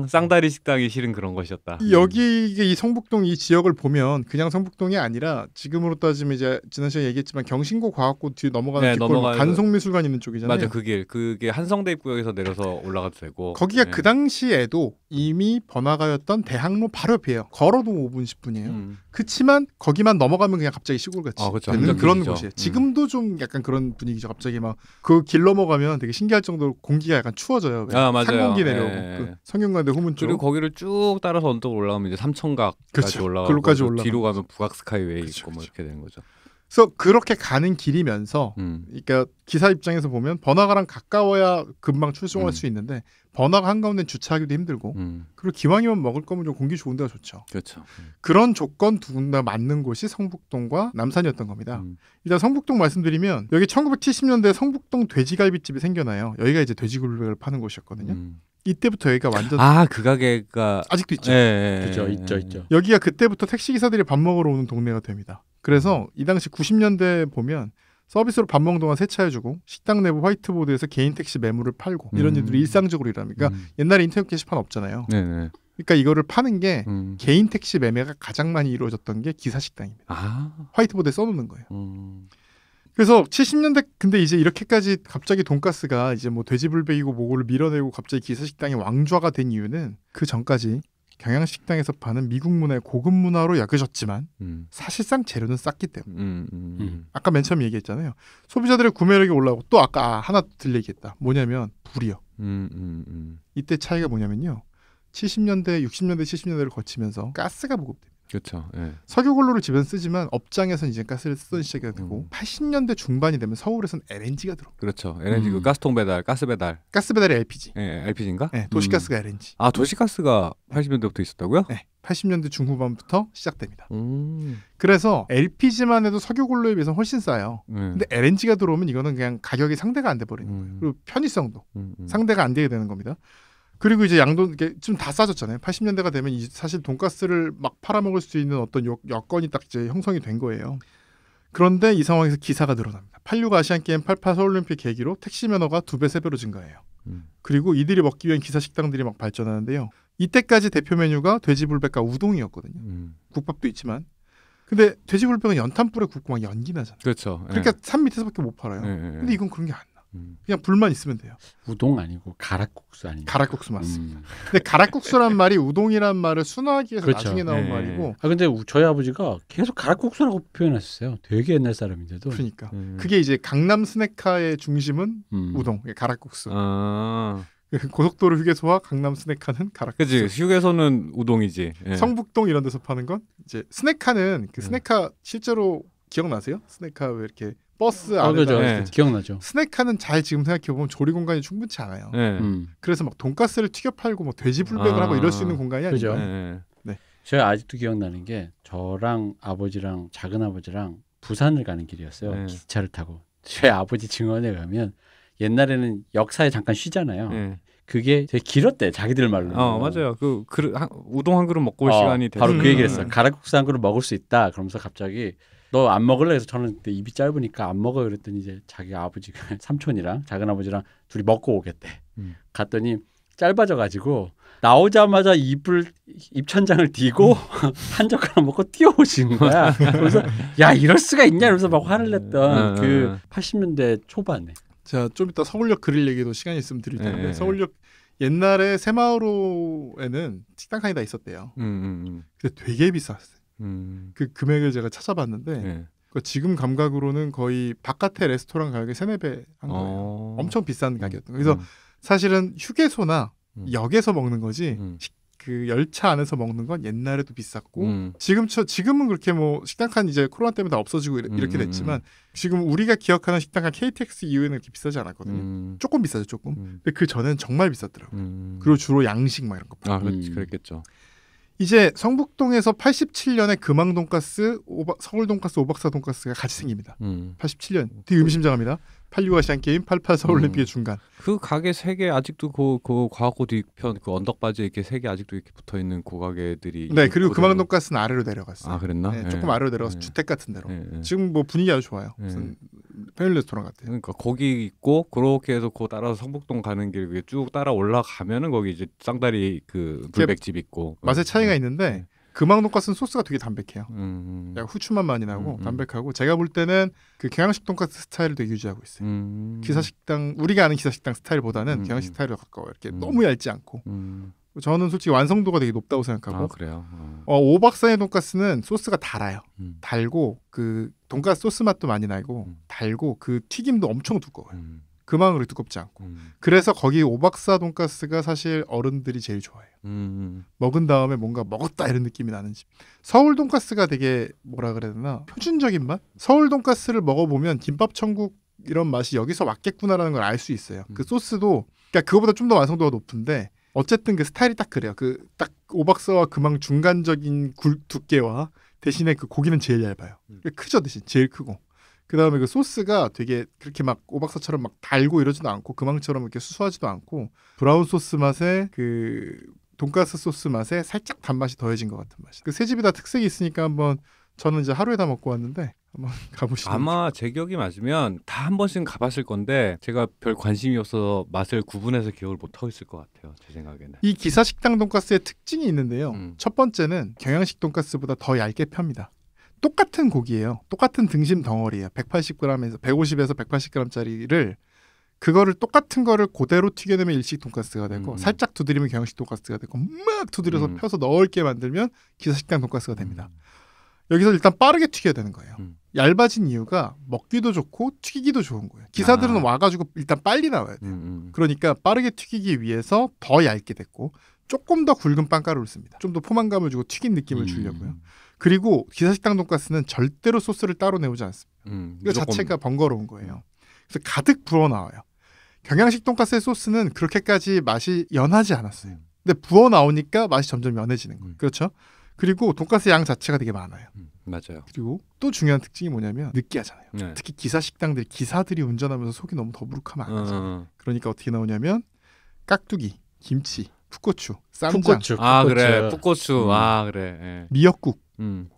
쌍다리 식당이 실은 그런 것이었다. 여기 이 성북동 이 지역을 보면 그냥 성북동이 아니라 지금으로 따지면 이제 지난 시간에 얘기했지만 경신고 과학고 뒤에 넘어가는 뒷골 간송미술관 있는 쪽이잖아요. 맞아, 그게 한성대 입구역에서 내려서 올라가도 되고 거기가 그 당시에도 이미 번화가였던 대학로 바로 옆이에요. 걸어도 5분 10분이에요. 그치만 거기만 넘어가면 그냥 갑자기 시골같이 그렇죠. 되는 그런 곳이에요. 지금도 좀 약간 그런 분위기죠. 갑자기 막 그 길 넘어가면 되게 신기할 정도로 공기가 약간 추워져요. 맞아요. 상공기 내려오고 그 성균관대 후문 쪽 그리고 거기를 쭉 따라서 언덕으로 올라가면 이제 삼천각까지 그렇죠. 올라가고 글로까지 올라가 뒤로 가면 북악 스카이웨이 있고 뭐 이렇게 되는 거죠. 그래서 그렇게 가는 길이면서 그러니까 기사 입장에서 보면 번화가랑 가까워야 금방 출동할 수 있는데 번화가 한가운데 주차하기도 힘들고 그리고 기왕이면 먹을 거면 좀 공기 좋은 데가 좋죠. 그렇죠. 그런 조건 두 군데 맞는 곳이 성북동과 남산이었던 겁니다. 일단 성북동 말씀드리면 여기 1970년대에 성북동 돼지갈비집이 생겨나요. 여기가 이제 돼지굴백을 파는 곳이었거든요. 이때부터 여기가 완전 그 가게가 아직도 있죠. 그렇죠. 있죠. 여기가 그때부터 택시기사들이 밥 먹으러 오는 동네가 됩니다. 그래서 이 당시 90년대 보면 서비스로 밥 먹는 동안 세차해주고 식당 내부 화이트보드에서 개인 택시 매물을 팔고 이런 일들이 일상적으로 일어납니다. 그러니까 옛날에 인터넷 게시판 없잖아요. 그러니까 이거를 파는 게 개인 택시 매매가 가장 많이 이루어졌던 게 기사식당입니다. 화이트보드에 써놓는 거예요. 그래서 70년대 근데 이제 이렇게까지 갑자기 돈가스가 이제 뭐 돼지불백이고 뭐고를 밀어내고 갑자기 기사식당의 왕좌가 된 이유는 그 전까지 경양식당에서 파는 미국 문화의 고급 문화로 여겨졌지만 사실상 재료는 쌌기 때문에 아까 맨 처음 얘기했잖아요. 소비자들의 구매력이 올라가고 또 아까 하나 들 얘기했다. 뭐냐면 불이요. 이때 차이가 뭐냐면요. 70년대, 60년대, 70년대를 거치면서 가스가 보급됩니다. 그렇죠. 석유골로를 집에서 쓰지만 업장에서는 이제 가스를 쓰던 시작이 되고 80년대 중반이 되면 서울에서는 LNG가 들어옵니다. 그렇죠. LNG 그 가스통 배달, 가스 배달. 가스 배달이 LPG. LPG인가? 네, 도시가스가 LNG. 도시가스가 80년대부터 있었다고요? 네. 80년대 중후반부터 시작됩니다. 그래서 LPG만 해도 석유골로에 비해서 훨씬 싸요. 근데 LNG가 들어오면 이거는 그냥 가격이 상대가 안 돼 버리는 거예요. 그리고 편의성도 상대가 안 되게 되는 겁니다. 그리고 이제 양돈 좀 다 싸졌잖아요. 80년대가 되면 사실 돈가스를 막 팔아먹을 수 있는 어떤 여건이 딱 이제 형성이 된 거예요. 그런데 이 상황에서 기사가 늘어납니다. 86 아시안게임 88 서울올림픽 계기로 택시 면허가 2배, 3배로 증가해요. 그리고 이들이 먹기 위한 기사식당들이 막 발전하는데요. 이때까지 대표 메뉴가 돼지불백과 우동이었거든요. 국밥도 있지만. 근데 돼지불백은 연탄불에 굽고 막 연기 나잖아요. 그렇죠. 그러니까 산 밑에서밖에 못 팔아요. 근데 이건 그런 게 안 나. 그냥 불만 있으면 돼요. 우동 아니고 가락국수 아닌가? 가락국수 맞습니다. 근데 가락국수란 말이 우동이란 말을 순화하기 위해서 그렇죠. 나중에 나온 말이고. 근데 저희 아버지가 계속 가락국수라고 표현하셨어요. 되게 옛날 사람인데도. 그러니까 그게 이제 강남 스낵카의 중심은 우동, 가락국수. 고속도로 휴게소와 강남 스낵카는 가락국수. 그지. 휴게소는 우동이지. 성북동 이런 데서 파는 건 이제 스낵카는 그 스낵카 실제로 기억나세요? 스낵카 왜 이렇게 버스 안에다 네. 기억나죠. 스낵하는 잘 지금 생각해보면 조리 공간이 충분치 않아요. 그래서 막 돈가스를 튀겨 팔고 뭐 돼지 불백을 하고 이럴 수 있는 공간이 아니죠. 네. 제가 아직도 기억나는 게 저랑 아버지랑 작은 아버지랑 부산을 가는 길이었어요. 기차를 타고. 제 아버지 증언에 가면 옛날에는 역사에 잠깐 쉬잖아요. 그게 되게 길었대 자기들 말로. 맞아요. 우동 한 그릇 먹고 올 시간이 됐어요. 바로 그 얘기를 했어요. 가락국수 한 그릇 먹을 수 있다. 그러면서 갑자기 너 안 먹을래? 해서 저는 그때 입이 짧으니까 안 먹어 그랬더니 이제 자기 아버지 삼촌이랑 작은 아버지랑 둘이 먹고 오겠대. 갔더니 짧아져가지고 나오자마자 입천장을 띄고 한 젓가락 먹고 뛰어오신 거야. 그래서 야 이럴 수가 있냐 이러면서 막 화를 냈던 그 80년대 초반에. 자, 좀 이따 서울역 그릴 얘기도 시간이 있으면 드릴 텐데 서울역 옛날에 새마을호에는 식당 칸이 다 있었대요. 근데 되게 비쌌어요. 그 금액을 제가 찾아봤는데 지금 감각으로는 거의 바깥에 레스토랑 가격의 3-4배 한 거예요. 엄청 비싼 가격이었던 거예요. 그래서 사실은 휴게소나 역에서 먹는 거지 그 열차 안에서 먹는 건 옛날에도 비쌌고 지금은 그렇게 뭐 식당 칸 이제 코로나 때문에 다 없어지고 이렇게 됐지만 지금 우리가 기억하는 식당 칸 KTX 이후에는 그렇게 비싸지 않았거든요. 조금 비싸죠, 조금. 근데 그 전에는 정말 비쌌더라고요. 그리고 주로 양식 막 이런 거. 그랬겠죠. 이제 성북동에서 87년에 금왕 돈가스, 서울 돈가스, 오박사 돈가스가 같이 생깁니다. 87년. 되게 의미심장합니다. 86 아시안 게임, 88 서울 올림픽의 중간. 그 가게 3개 아직도 그 과학고 뒤편 그 언덕바지에 이렇게 3개 아직도 이렇게 붙어 있는 그 가게들이. 네, 그리고 금왕 돈가스는 아래로 내려갔어요. 그랬나? 네, 조금 아래로 내려가서 주택 같은 데로. 지금 뭐 분위기 아주 좋아요. 무슨 패밀리 레스토랑 같아요. 그러니까 거기 있고 그렇게 해서 그 따라서 성북동 가는 길 쭉 따라 올라가면은 거기 이제 쌍다리 그 불백집 있고. 맛의 차이가 있는데 금왕 돈가스는 소스가 되게 담백해요. 약간 후추만 많이 나고 담백하고 제가 볼 때는 그 경양식 돈가스 스타일을 되게 유지하고 있어요. 기사식당 우리가 아는 기사식당 스타일보다는 경양식 스타일에 가까워요. 이렇게 너무 얇지 않고. 저는 솔직히 완성도가 되게 높다고 생각하고. 그래요. 오박사의 돈가스는 소스가 달아요. 달고 그 돈가스 소스 맛도 많이 나고 달고 그 튀김도 엄청 두꺼워요. 그만으로 두껍지 않고. 그래서 거기 오박사 돈가스가 사실 어른들이 제일 좋아해요. 먹은 다음에 뭔가 먹었다 이런 느낌이 나는 집. 서울 돈가스가 되게 뭐라 그래야 되나 표준적인 맛? 서울 돈가스를 먹어보면 김밥 천국 이런 맛이 여기서 왔겠구나라는 걸 알 수 있어요. 그 소스도 그러니까 그거보다 좀 더 완성도가 높은데 어쨌든 그 스타일이 딱 그래요. 그 딱 오박사와 금왕 중간적인 두께와 대신에 그 고기는 제일 얇아요. 크죠 대신 제일 크고. 그 다음에 그 소스가 되게 그렇게 막 오박사처럼 막 달고 이러지도 않고 금왕처럼 이렇게 수수하지도 않고 브라운 소스 맛에 그 돈가스 소스 맛에 살짝 단맛이 더해진 것 같은 맛이. 그 세 집이 다 특색이 있으니까 한번 저는 이제 하루에 다 먹고 왔는데 한번 가보시죠. 아마 제 기억이 맞으면 다 한 번씩은 가봤을 건데 제가 별 관심이 없어서 맛을 구분해서 기억을 못하고 있을 것 같아요. 제 생각에는. 이 기사식당 돈가스의 특징이 있는데요. 첫 번째는 경양식 돈가스보다 더 얇게 펴니다. 똑같은 고기예요. 똑같은 등심 덩어리예요. 180g에서 150에서 180g짜리를 그거를 똑같은 거를 그대로 튀겨내면 일식 돈가스가 되고 살짝 두드리면 경양식 돈가스가 되고 막 두드려서 펴서 넣을게 만들면 기사식당 돈가스가 됩니다. 여기서 일단 빠르게 튀겨야 되는 거예요. 얇아진 이유가 먹기도 좋고 튀기기도 좋은 거예요. 기사들은 와가지고 일단 빨리 나와야 돼요. 그러니까 빠르게 튀기기 위해서 더 얇게 됐고 조금 더 굵은 빵가루를 씁니다. 좀 더 포만감을 주고 튀긴 느낌을 주려고요. 그리고 기사식당 돈가스는 절대로 소스를 따로 내오지 않습니다. 이거 자체가 번거로운 거예요. 그래서 가득 부어 나와요. 경양식 돈가스의 소스는 그렇게까지 맛이 연하지 않았어요. 근데 부어 나오니까 맛이 점점 연해지는 거예요. 그렇죠? 그리고 돈가스 양 자체가 되게 많아요. 맞아요. 그리고 또 중요한 특징이 뭐냐면 느끼하잖아요. 네. 특히 기사식당들 기사들이 운전하면서 속이 너무 더부룩하면 안 하잖아요. 그러니까 어떻게 나오냐면 깍두기, 김치, 풋고추, 쌈장. 풋고추. 그래. 풋고추. 그래. 예. 미역국,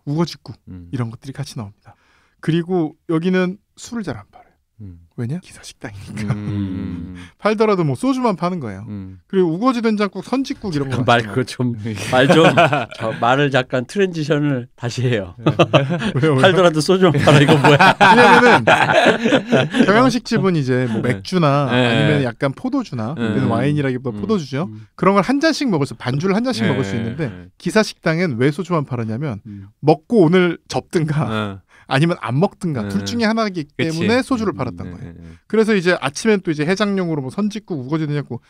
우거지국 이런 것들이 같이 나옵니다. 그리고 여기는 술을 잘 안 팔아요. 왜냐? 기사식당이니까. 팔더라도 뭐 소주만 파는 거예요. 그리고 우거지 된장국, 선짓국 이런 거. 말을 잠깐 트랜지션을 다시 해요. 왜요? 팔더라도 소주만 팔아 이거 뭐야? 왜냐면은 경양식 집은 이제 뭐 맥주나 아니면 약간 포도주나 와인이라기보다 포도주죠. 그런 걸 한 잔씩 먹을 수, 반주를 한 잔씩 먹을 수 있는데 기사식당엔 왜 소주만 팔았냐면 먹고 오늘 접든가. 아니면 안 먹든가 둘 중에 하나이기 때문에 소주를 팔았던 거예요. 그래서 이제 아침엔 또 이제 해장용으로 뭐 선짓국, 우거지 된장국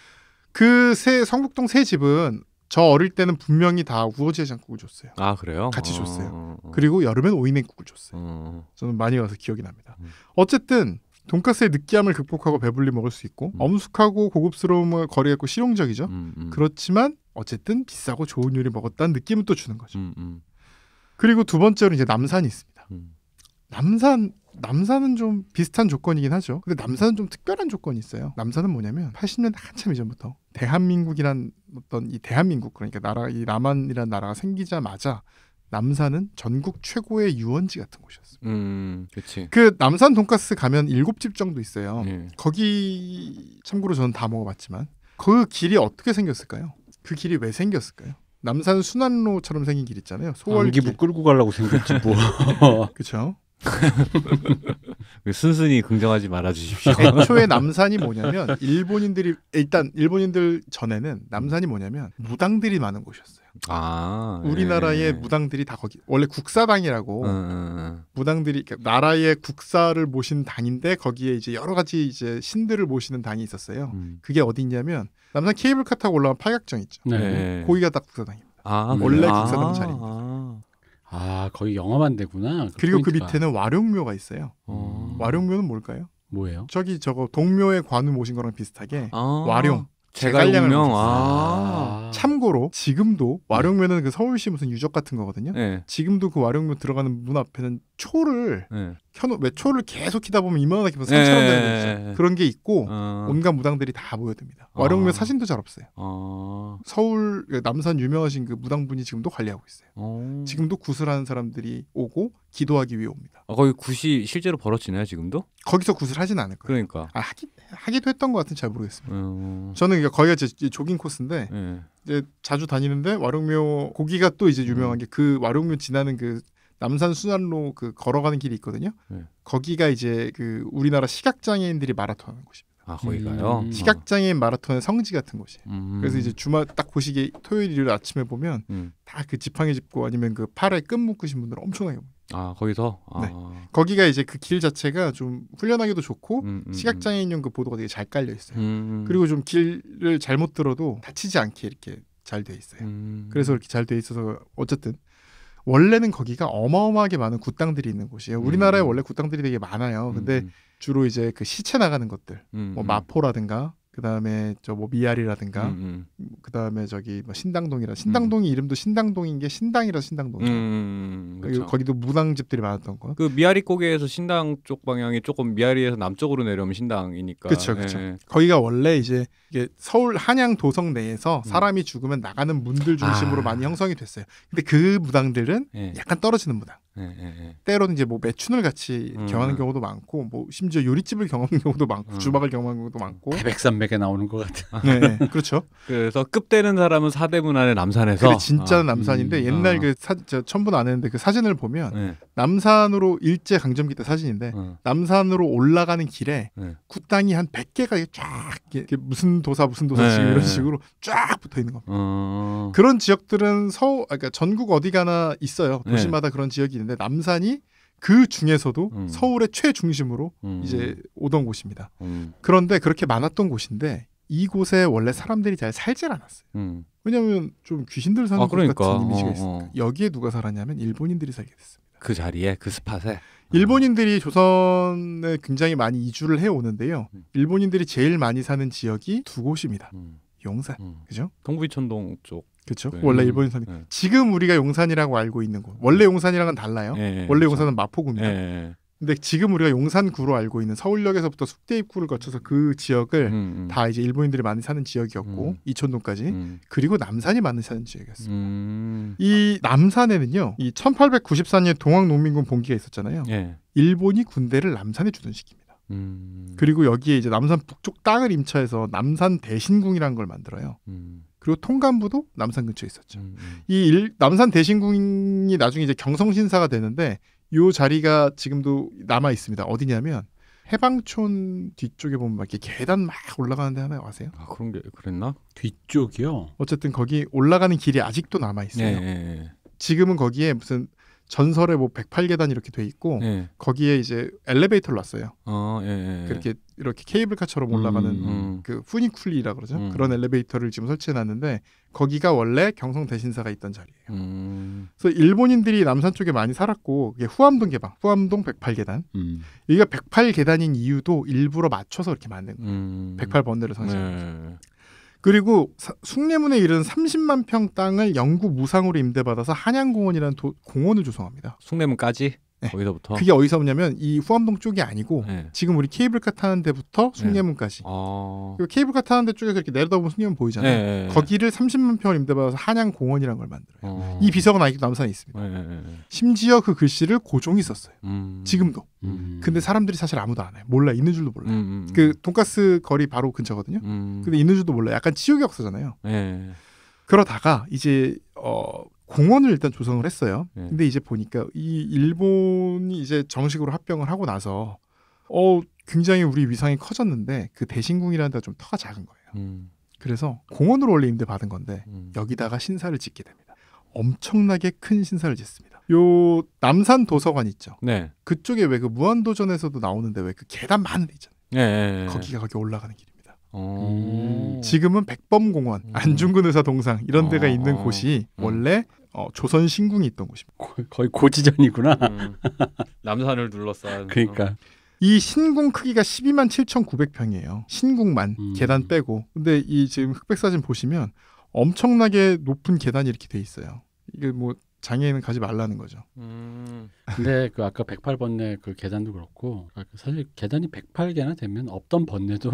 그 성북동 세 집은 저 어릴 때는 분명히 다 우거지해장국을 줬어요. 아 그래요? 같이 줬어요. 그리고 여름엔 오이냉국을 줬어요. 저는 많이 가서 기억이 납니다. 어쨌든 돈가스의 느끼함을 극복하고 배불리 먹을 수 있고 엄숙하고 고급스러움을 거리했고 실용적이죠. 그렇지만 어쨌든 비싸고 좋은 요리 먹었다는 느낌은 또 주는 거죠. 그리고 두 번째로 이제 남산이 있습니다. 남산은 좀 비슷한 조건이긴 하죠. 근데 남산은 좀 특별한 조건이 있어요. 남산은 뭐냐면 80년대 한참 이전부터 대한민국이란 어떤 이 대한민국 그러니까 나라 이 남한이라는 나라가 생기자마자 남산은 전국 최고의 유원지 같은 곳이었어요. 그렇지. 그 남산 돈가스 가면 7집 정도 있어요. 거기 참고로 저는 다 먹어봤지만 그 길이 어떻게 생겼을까요? 그 길이 왜 생겼을까요? 남산 순환로처럼 생긴 길 있잖아요. 소월길. 안기부 끌고 가려고 생겼지 뭐. 그렇죠. 순순히 긍정하지 말아주십시오. 애초에 남산이 뭐냐면 일본인들 전에는 남산이 뭐냐면 무당들이 많은 곳이었어요. 우리나라의 무당들이 다 거기 원래 국사당이라고 무당들이 그러니까 나라의 국사를 모신 당인데 거기에 이제 여러 가지 이제 신들을 모시는 당이 있었어요. 그게 어디 있냐면 남산 케이블카 타고 올라간 팔각정 있죠. 거기가 다 국사당입니다. 원래 국사당 자리입니다. 거기 영험한 데구나. 그리고 그 밑에는 와룡묘가 있어요. 와룡묘는 뭘까요? 뭐예요? 저거 동묘의 관우 모신 거랑 비슷하게 와룡. 제갈룡명. 참고로 지금도 와룡묘는 그 서울시 무슨 유적 같은 거거든요. 지금도 그 와룡묘 들어가는 문 앞에는 초를 켜놓. 왜 초를 계속 키다 보면 이만하게 산처럼 되는 거죠. 그런 게 있고 온갖 무당들이 다 모여듭니다. 와룡묘 사진도 잘 없어요. 서울 남산 유명하신 그 무당분이 지금도 관리하고 있어요. 지금도 구슬하는 사람들이 오고 기도하기 위해 옵니다. 거기 굿이 실제로 벌어지나요 지금도? 거기서 굿을 않을 거예요. 그러니까. 하기도 했던 것 같은 잘 모르겠습니다. 저는 그러니까 거기가 제 조깅 코스인데 이제 자주 다니는데 와룡묘 거기가 또 이제 유명한 게 그 와룡묘 지나는 그 남산 순환로 그 걸어가는 길이 있거든요. 거기가 이제 그 우리나라 시각장애인들이 마라톤하는 곳입니다. 거기가요? 시각장애인 마라톤의 성지 같은 곳이에요. 그래서 이제 주말 딱 보시기 토요일 일요일 아침에 보면 다 그 지팡이 짚고 아니면 그 팔에 끈 묶으신 분들 엄청나게 봅니다. 거기서? 네. 거기가 이제 그 길 자체가 좀 훈련하기도 좋고 시각장애인용 그 보도가 되게 잘 깔려 있어요. 그리고 좀 길을 잘못 들어도 다치지 않게 이렇게 잘 돼 있어요. 그래서 이렇게 잘 돼 있어서 어쨌든 원래는 거기가 어마어마하게 많은 굿당들이 있는 곳이에요. 우리나라에 원래 굿당들이 되게 많아요. 근데 주로 이제 그 시체 나가는 것들, 뭐 마포라든가 그다음에 저 뭐 미아리라든가 그다음에 저기 뭐 신당동이 이름도 신당동인 게 신당이라서 신당동이에요. 그렇죠. 거기도 무당집들이 많았던 거. 그 미아리 고개에서 신당 쪽 방향이 조금 미아리에서 남쪽으로 내려오면 신당이니까. 그렇죠. 거기가 원래 이제 이게 서울 한양 도성 내에서 사람이 죽으면 나가는 문들 중심으로 많이 형성이 됐어요. 근데 그 무당들은 약간 떨어지는 무당. 때로는 이제 뭐 매춘을 같이 경험하는 경우도 많고, 뭐 심지어 요리집을 경험하는 경우도 많고, 주막을 경험하는 경우도 많고. 태백산맥에 나오는 것 같아. 네, 그렇죠. 그래서 급되는 사람은 사대문 안에 남산에서. 그래, 진짜 남산인데 옛날 그 첨부는 안 했는데 그 사진을 보면 남산으로 일제 강점기 때 사진인데 남산으로 올라가는 길에 굿당이 한 100개가 쫙 이렇게 무슨 도사 지금 이런 식으로 쫙 붙어 있는 겁니다. 그런 지역들은 그러니까 전국 어디 가나 있어요. 도시마다 그런 지역이 있는데 남산이 그 중에서도 서울의 최중심으로 이제 오던 곳입니다. 그런데 그렇게 많았던 곳인데 이곳에 원래 사람들이 잘 살질 않았어요. 왜냐하면 좀 귀신들 사는 곳 같은 이미지가 있으니까. 여기에 누가 살았냐면 일본인들이 살게 됐습니다. 그 자리에, 그 스팟에. 일본인들이 조선에 굉장히 많이 이주를 해오는데요. 일본인들이 제일 많이 사는 지역이 두 곳입니다. 용산, 그죠? 동부이천동 쪽. 그렇죠. 원래 일본인 사는. 지금 우리가 용산이라고 알고 있는 곳. 원래 용산이랑은 달라요. 원래 용산은 마포구입니다. 근데 지금 우리가 용산구로 알고 있는 서울역에서부터 숙대 입구를 거쳐서 그 지역을 다 이제 일본인들이 많이 사는 지역이었고 이촌동까지 그리고 남산이 많이 사는 지역이었습니다. 이 남산에는요, 이 1894년 동학농민군 봉기가 있었잖아요. 일본이 군대를 남산에 주둔시킵니다. 그리고 여기에 이제 남산 북쪽 땅을 임차해서 남산 대신궁이라는 걸 만들어요. 그리고 통감부도 남산 근처에 있었죠. 남산 대신궁이 나중에 이제 경성신사가 되는데 이 자리가 지금도 남아 있습니다. 어디냐면 해방촌 뒤쪽에 보면 막 이렇게 계단 막 올라가는 데 하나 아세요? 그런 게 그랬나? 뒤쪽이요? 어쨌든 거기 올라가는 길이 아직도 남아 있어요. 지금은 거기에 무슨 전설의 뭐 108계단 이렇게 돼 있고 예. 거기에 이제 엘리베이터를 놨어요. 예. 그렇게 이렇게 케이블카처럼 올라가는 그 푸니쿨리라 그러죠. 그런 엘리베이터를 지금 설치해 놨는데 거기가 원래 경성 대신사가 있던 자리예요. 그래서 일본인들이 남산 쪽에 많이 살았고 이게 후암동 개방, 후암동 108계단. 여기가 108계단인 이유도 일부러 맞춰서 이렇게 만든 거예요. 108번뇌를 상징하면서. 그리고 숭례문에 이른 30만 평 땅을 영구 무상으로 임대받아서 한양공원이라는 공원을 조성합니다. 숭례문까지? 네. 거기서부터? 그게 어디서 오냐면 이 후암동 쪽이 아니고 네. 지금 우리 케이블카 타는 데부터 숭례문까지. 네. 그리고 케이블카 타는 데 쪽에서 이렇게 내려다보면 숭례문 보이잖아요. 네. 거기를 30만 평을 임대받아서 한양공원이라는 걸 만들어요. 이 비석은 아직도 남산에 있습니다. 심지어 그 글씨를 고종이 썼어요. 지금도. 근데 사람들이 사실 아무도 안 해요. 몰라. 있는 줄도 몰라요. 그 돈가스 거리 바로 근처거든요. 근데 있는 줄도 몰라요. 약간 치욕의 역사잖아요. 그러다가 이제 공원을 일단 조성을 했어요. 근데 이제 보니까 이 일본이 이제 정식으로 합병을 하고 나서 굉장히 우리 위상이 커졌는데 그 대신궁이라는 데가 좀 터가 작은 거예요. 그래서 공원으로 원래 임대 받은 건데 여기다가 신사를 짓게 됩니다. 엄청나게 큰 신사를 짓습니다. 요 남산 도서관 있죠. 네. 그쪽에 왜 그 무한도전에서도 나오는데 왜 그 계단 많은 데 있잖아요. 네. 거기 올라가는 길입니다. 지금은 백범공원, 안중근 의사 동상 이런 데가 있는 곳이 원래 조선 신궁이 있던 곳입니다. 거의 고지전이구나. 남산을 둘러싼. 그러니까 이 신궁 크기가 12만 7,900평이에요. 신궁만 계단 빼고. 근데 이 지금 흑백 사진 보시면 엄청나게 높은 계단이 이렇게 돼 있어요. 이게 뭐 장애인은 가지 말라는 거죠. 근데 그 아까 108번뇌 그 계단도 그렇고 사실 계단이 108개나 되면 없던 번뇌도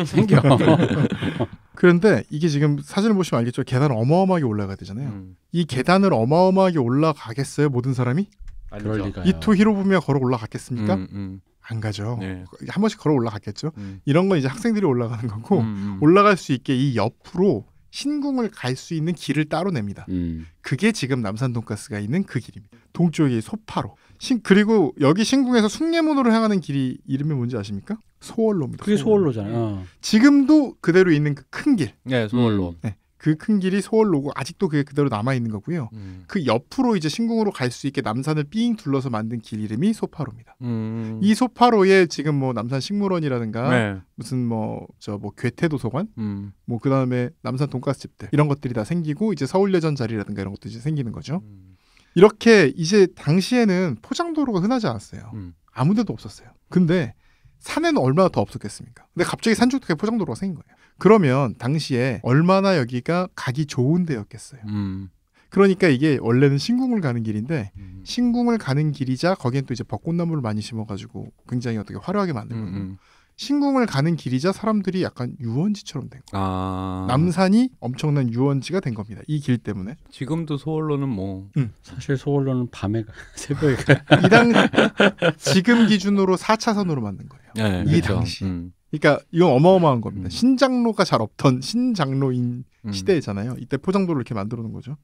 생겨. 그런데 이게 지금 사진을 보시면 알겠죠. 계단을 어마어마하게 올라가야 되잖아요. 이 계단을 어마어마하게 올라가겠어요? 모든 사람이? 그럴 리가요. 이토 히로부미가 걸어 올라갔겠습니까? 안 가죠. 네. 한 번씩 걸어 올라갔겠죠. 이런 건 이제 학생들이 올라가는 거고 올라갈 수 있게 이 옆으로 신궁을 갈 수 있는 길을 따로 냅니다. 그게 지금 남산 돈가스가 있는 그 길입니다. 동쪽이 소파로. 그리고 여기 신궁에서 숭례문으로 향하는 길이 이름이 뭔지 아십니까? 소월로입니다. 그게 소월로잖아요. 지금도 그대로 있는 그 큰 길. 네, 소월로. 네. 그 큰 길이 소월로고 아직도 그게 그대로 남아 있는 거고요. 그 옆으로 이제 신궁으로 갈 수 있게 남산을 삥 둘러서 만든 길 이름이 소파로입니다. 이 소파로에 지금 뭐 남산 식물원이라든가 네. 무슨 뭐 괴테도서관, 뭐 그 다음에 남산 돈가스 집들 이런 것들이 다 생기고 이제 서울예전 자리라든가 이런 것도 이제 생기는 거죠. 이렇게 이제 당시에는 포장도로가 흔하지 않았어요. 아무데도 없었어요. 근데 산에는 얼마나 더 없었겠습니까? 근데 갑자기 산 쪽에 포장도로가 생긴 거예요. 그러면 당시에 얼마나 여기가 가기 좋은 데였겠어요. 그러니까 이게 원래는 신궁을 가는 길인데 신궁을 가는 길이자 거기엔 또 이제 벚꽃나무를 많이 심어가지고 굉장히 어떻게 화려하게 만들거든요. 신궁을 가는 길이자 사람들이 약간 유원지처럼 된 거예요. 남산이 엄청난 유원지가 된 겁니다. 이 길 때문에. 지금도 소월로는 뭐 사실 소월로는 밤에 새벽에 지금 기준으로 4차선으로 만든 거예요. 네, 이 그렇죠. 당시. 그러니까 이건 어마어마한 겁니다. 신장로가 잘 없던 신장로인 시대잖아요. 이때 포장도를 이렇게 만들어 놓은 거죠.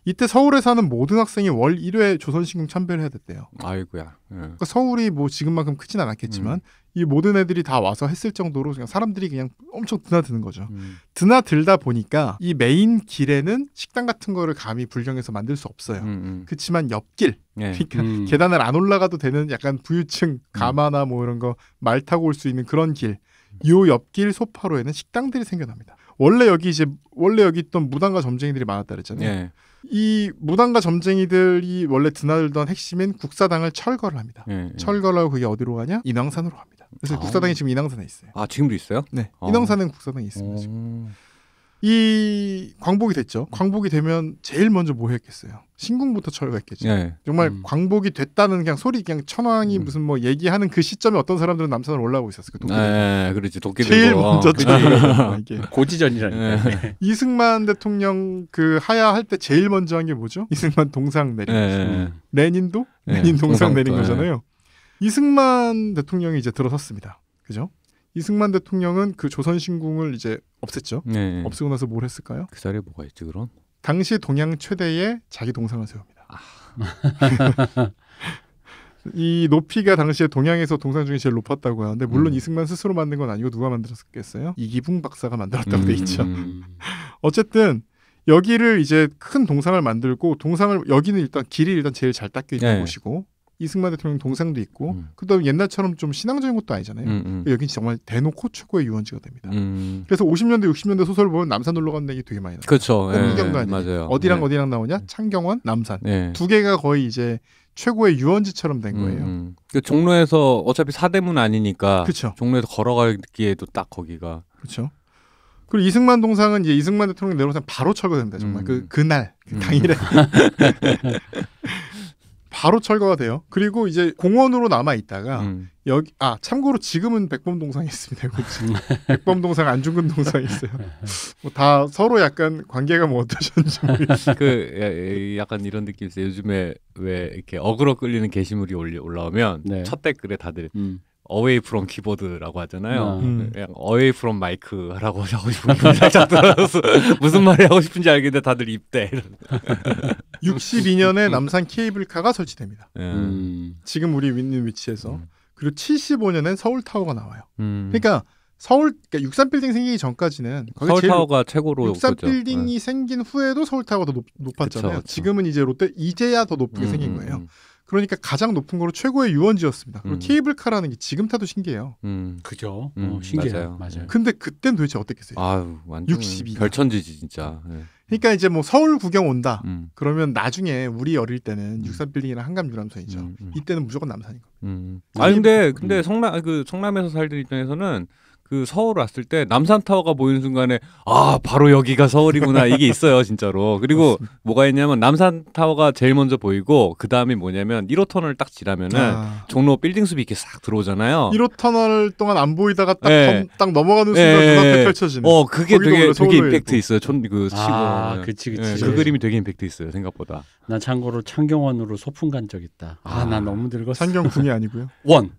이때 서울에 사는 모든 학생이 월 1회 조선신궁 참배를 해야 됐대요. 아이고야. 그러니까 서울이 뭐 지금만큼 크진 않았겠지만 이 모든 애들이 다 와서 했을 정도로 그냥 사람들이 그냥 엄청 드나드는 거죠. 드나들다 보니까 이 메인 길에는 식당 같은 거를 감히 불경에서 만들 수 없어요. 그렇지만 옆길, 그러니까 계단을 안 올라가도 되는 약간 부유층 가마나 뭐 이런 거 말 타고 올 수 있는 그런 길, 요 옆길 소파로에는 식당들이 생겨납니다. 원래 여기 있던 무당과 점쟁이들이 많았다 그랬잖아요. 네. 이 무당과 점쟁이들이 원래 드나들던 핵심인 국사당을 철거를 합니다. 철거를 하고 그게 어디로 가냐? 인왕산으로 갑니다. 그래서 국사당이 지금 인왕산에 있어요. 아, 지금도 있어요? 네. 인왕산엔 국사당이 있습니다. 지금. 이 광복이 됐죠. 광복이 되면 제일 먼저 뭐 했겠어요? 신궁부터 철거했겠죠. 네. 정말 광복이 됐다는 그냥 소리 그냥 천황이 무슨 뭐 얘기하는 그 시점에 어떤 사람들은 남산을 올라오고 있었어요. 그 네, 그렇지. 도끼 제일 들고. 먼저 철거. 이게 고지전이라니까. 네. 이승만 대통령 그 하야할 때 제일 먼저 한 게 뭐죠? 이승만 동상 내린 거죠. 레닌도 레닌 동상 내린 거잖아요. 이승만 대통령이 이제 들어섰습니다. 그죠? 이승만 대통령은 그 조선신궁을 이제 없앴죠. 네. 없애고 나서 뭘 했을까요? 그 자리에 뭐가 있지 그럼? 당시 동양 최대의 자기 동상을 세웁니다. 이 높이가 당시에 동양에서 동상 중에 제일 높았다고 하는데 물론 이승만 스스로 만든 건 아니고 누가 만들었겠어요? 이기붕 박사가 만들었다고 돼 있죠. 어쨌든 여기를 이제 큰 동상을 만들고 동상을 여기는 일단 길이 일단 제일 잘 닦여 있는 곳이고 이승만 대통령 동상도 있고 그다음에 옛날처럼 좀 신앙적인 것도 아니잖아요. 여긴 정말 대놓고 최고의 유원지가 됩니다. 그래서 50년대 60년대 소설 보면 남산 놀러 가는 얘기 되게 많이 나와요. 그렇죠. 맞아요. 어디랑 어디랑 나오냐? 창경원, 남산. 두 개가 거의 이제 최고의 유원지처럼 된 거예요. 그 종로에서 어차피 사대문 아니니까 그쵸. 종로에서 걸어가기에도 딱 거기가. 그렇죠. 그리고 이승만 동상은 이제 이승만 대통령 내려오면 바로 철거됩니다. 정말 그날 당일에 바로 철거가 돼요. 그리고 이제 공원으로 남아 있다가 여기 참고로 지금은 백범 동상이 있습니다. 백범 동상, 안중근 동상이 있어요. 뭐 다 서로 약간 관계가 뭐 어떠셨는지 그 약간 이런 느낌 있어요. 요즘에 왜 이렇게 어그로 끌리는 게시물이 올라오면 첫 댓글에 다들 away from 키보드라고 하잖아요. 그냥 away from 마이크라고 하고 싶은 게 살짝 들어서 무슨 말이 하고 싶은지 알겠는데 다들 입대. 62년에 남산 케이블카가 설치됩니다. 지금 우리 있는 위치에서. 그리고 75년엔 서울타워가 나와요. 그러니까 그러니까 63빌딩 생기기 전까지는 서울타워가 최고로 63빌딩이 생긴 후에도 서울타워가 더 높았잖아요. 그쵸. 지금은 이제 이제야 더 높게 생긴 거예요. 그러니까 가장 높은 거로 최고의 유원지였습니다. 그리고 케이블카라는 게 지금 타도 신기해요. 그죠. 신기해요. 맞아요. 근데 그땐 도대체 어땠겠어요? 아유, 완전 62년. 별천지지 진짜. 그러니까 이제 뭐 서울 구경 온다. 그러면 나중에 우리 어릴 때는 63빌딩이랑 한강 유람선이죠. 이때는 무조건 남산인 겁니다. 아니 근데 성남에서 살던 입장에서는 그 서울 왔을 때 남산타워가 보이는 순간에 바로 여기가 서울이구나 이게 있어요 진짜로. 그리고 뭐가 있냐면 남산타워가 제일 먼저 보이고 그 다음이 뭐냐면 1호 터널 딱 지나면은 종로 빌딩 숲이 이렇게 싹 들어오잖아요. 1호 터널 동안 안 보이다가 딱 넘어가는 순간 눈앞에 펼쳐지는. 그게 되게 임팩트 있어요. 그치. 그 그림이 되게 임팩트 있어요 생각보다. 난 참고로 창경원으로 소풍 간 적 있다. 난 너무 늙었어. 창경궁이 아니고요. 원.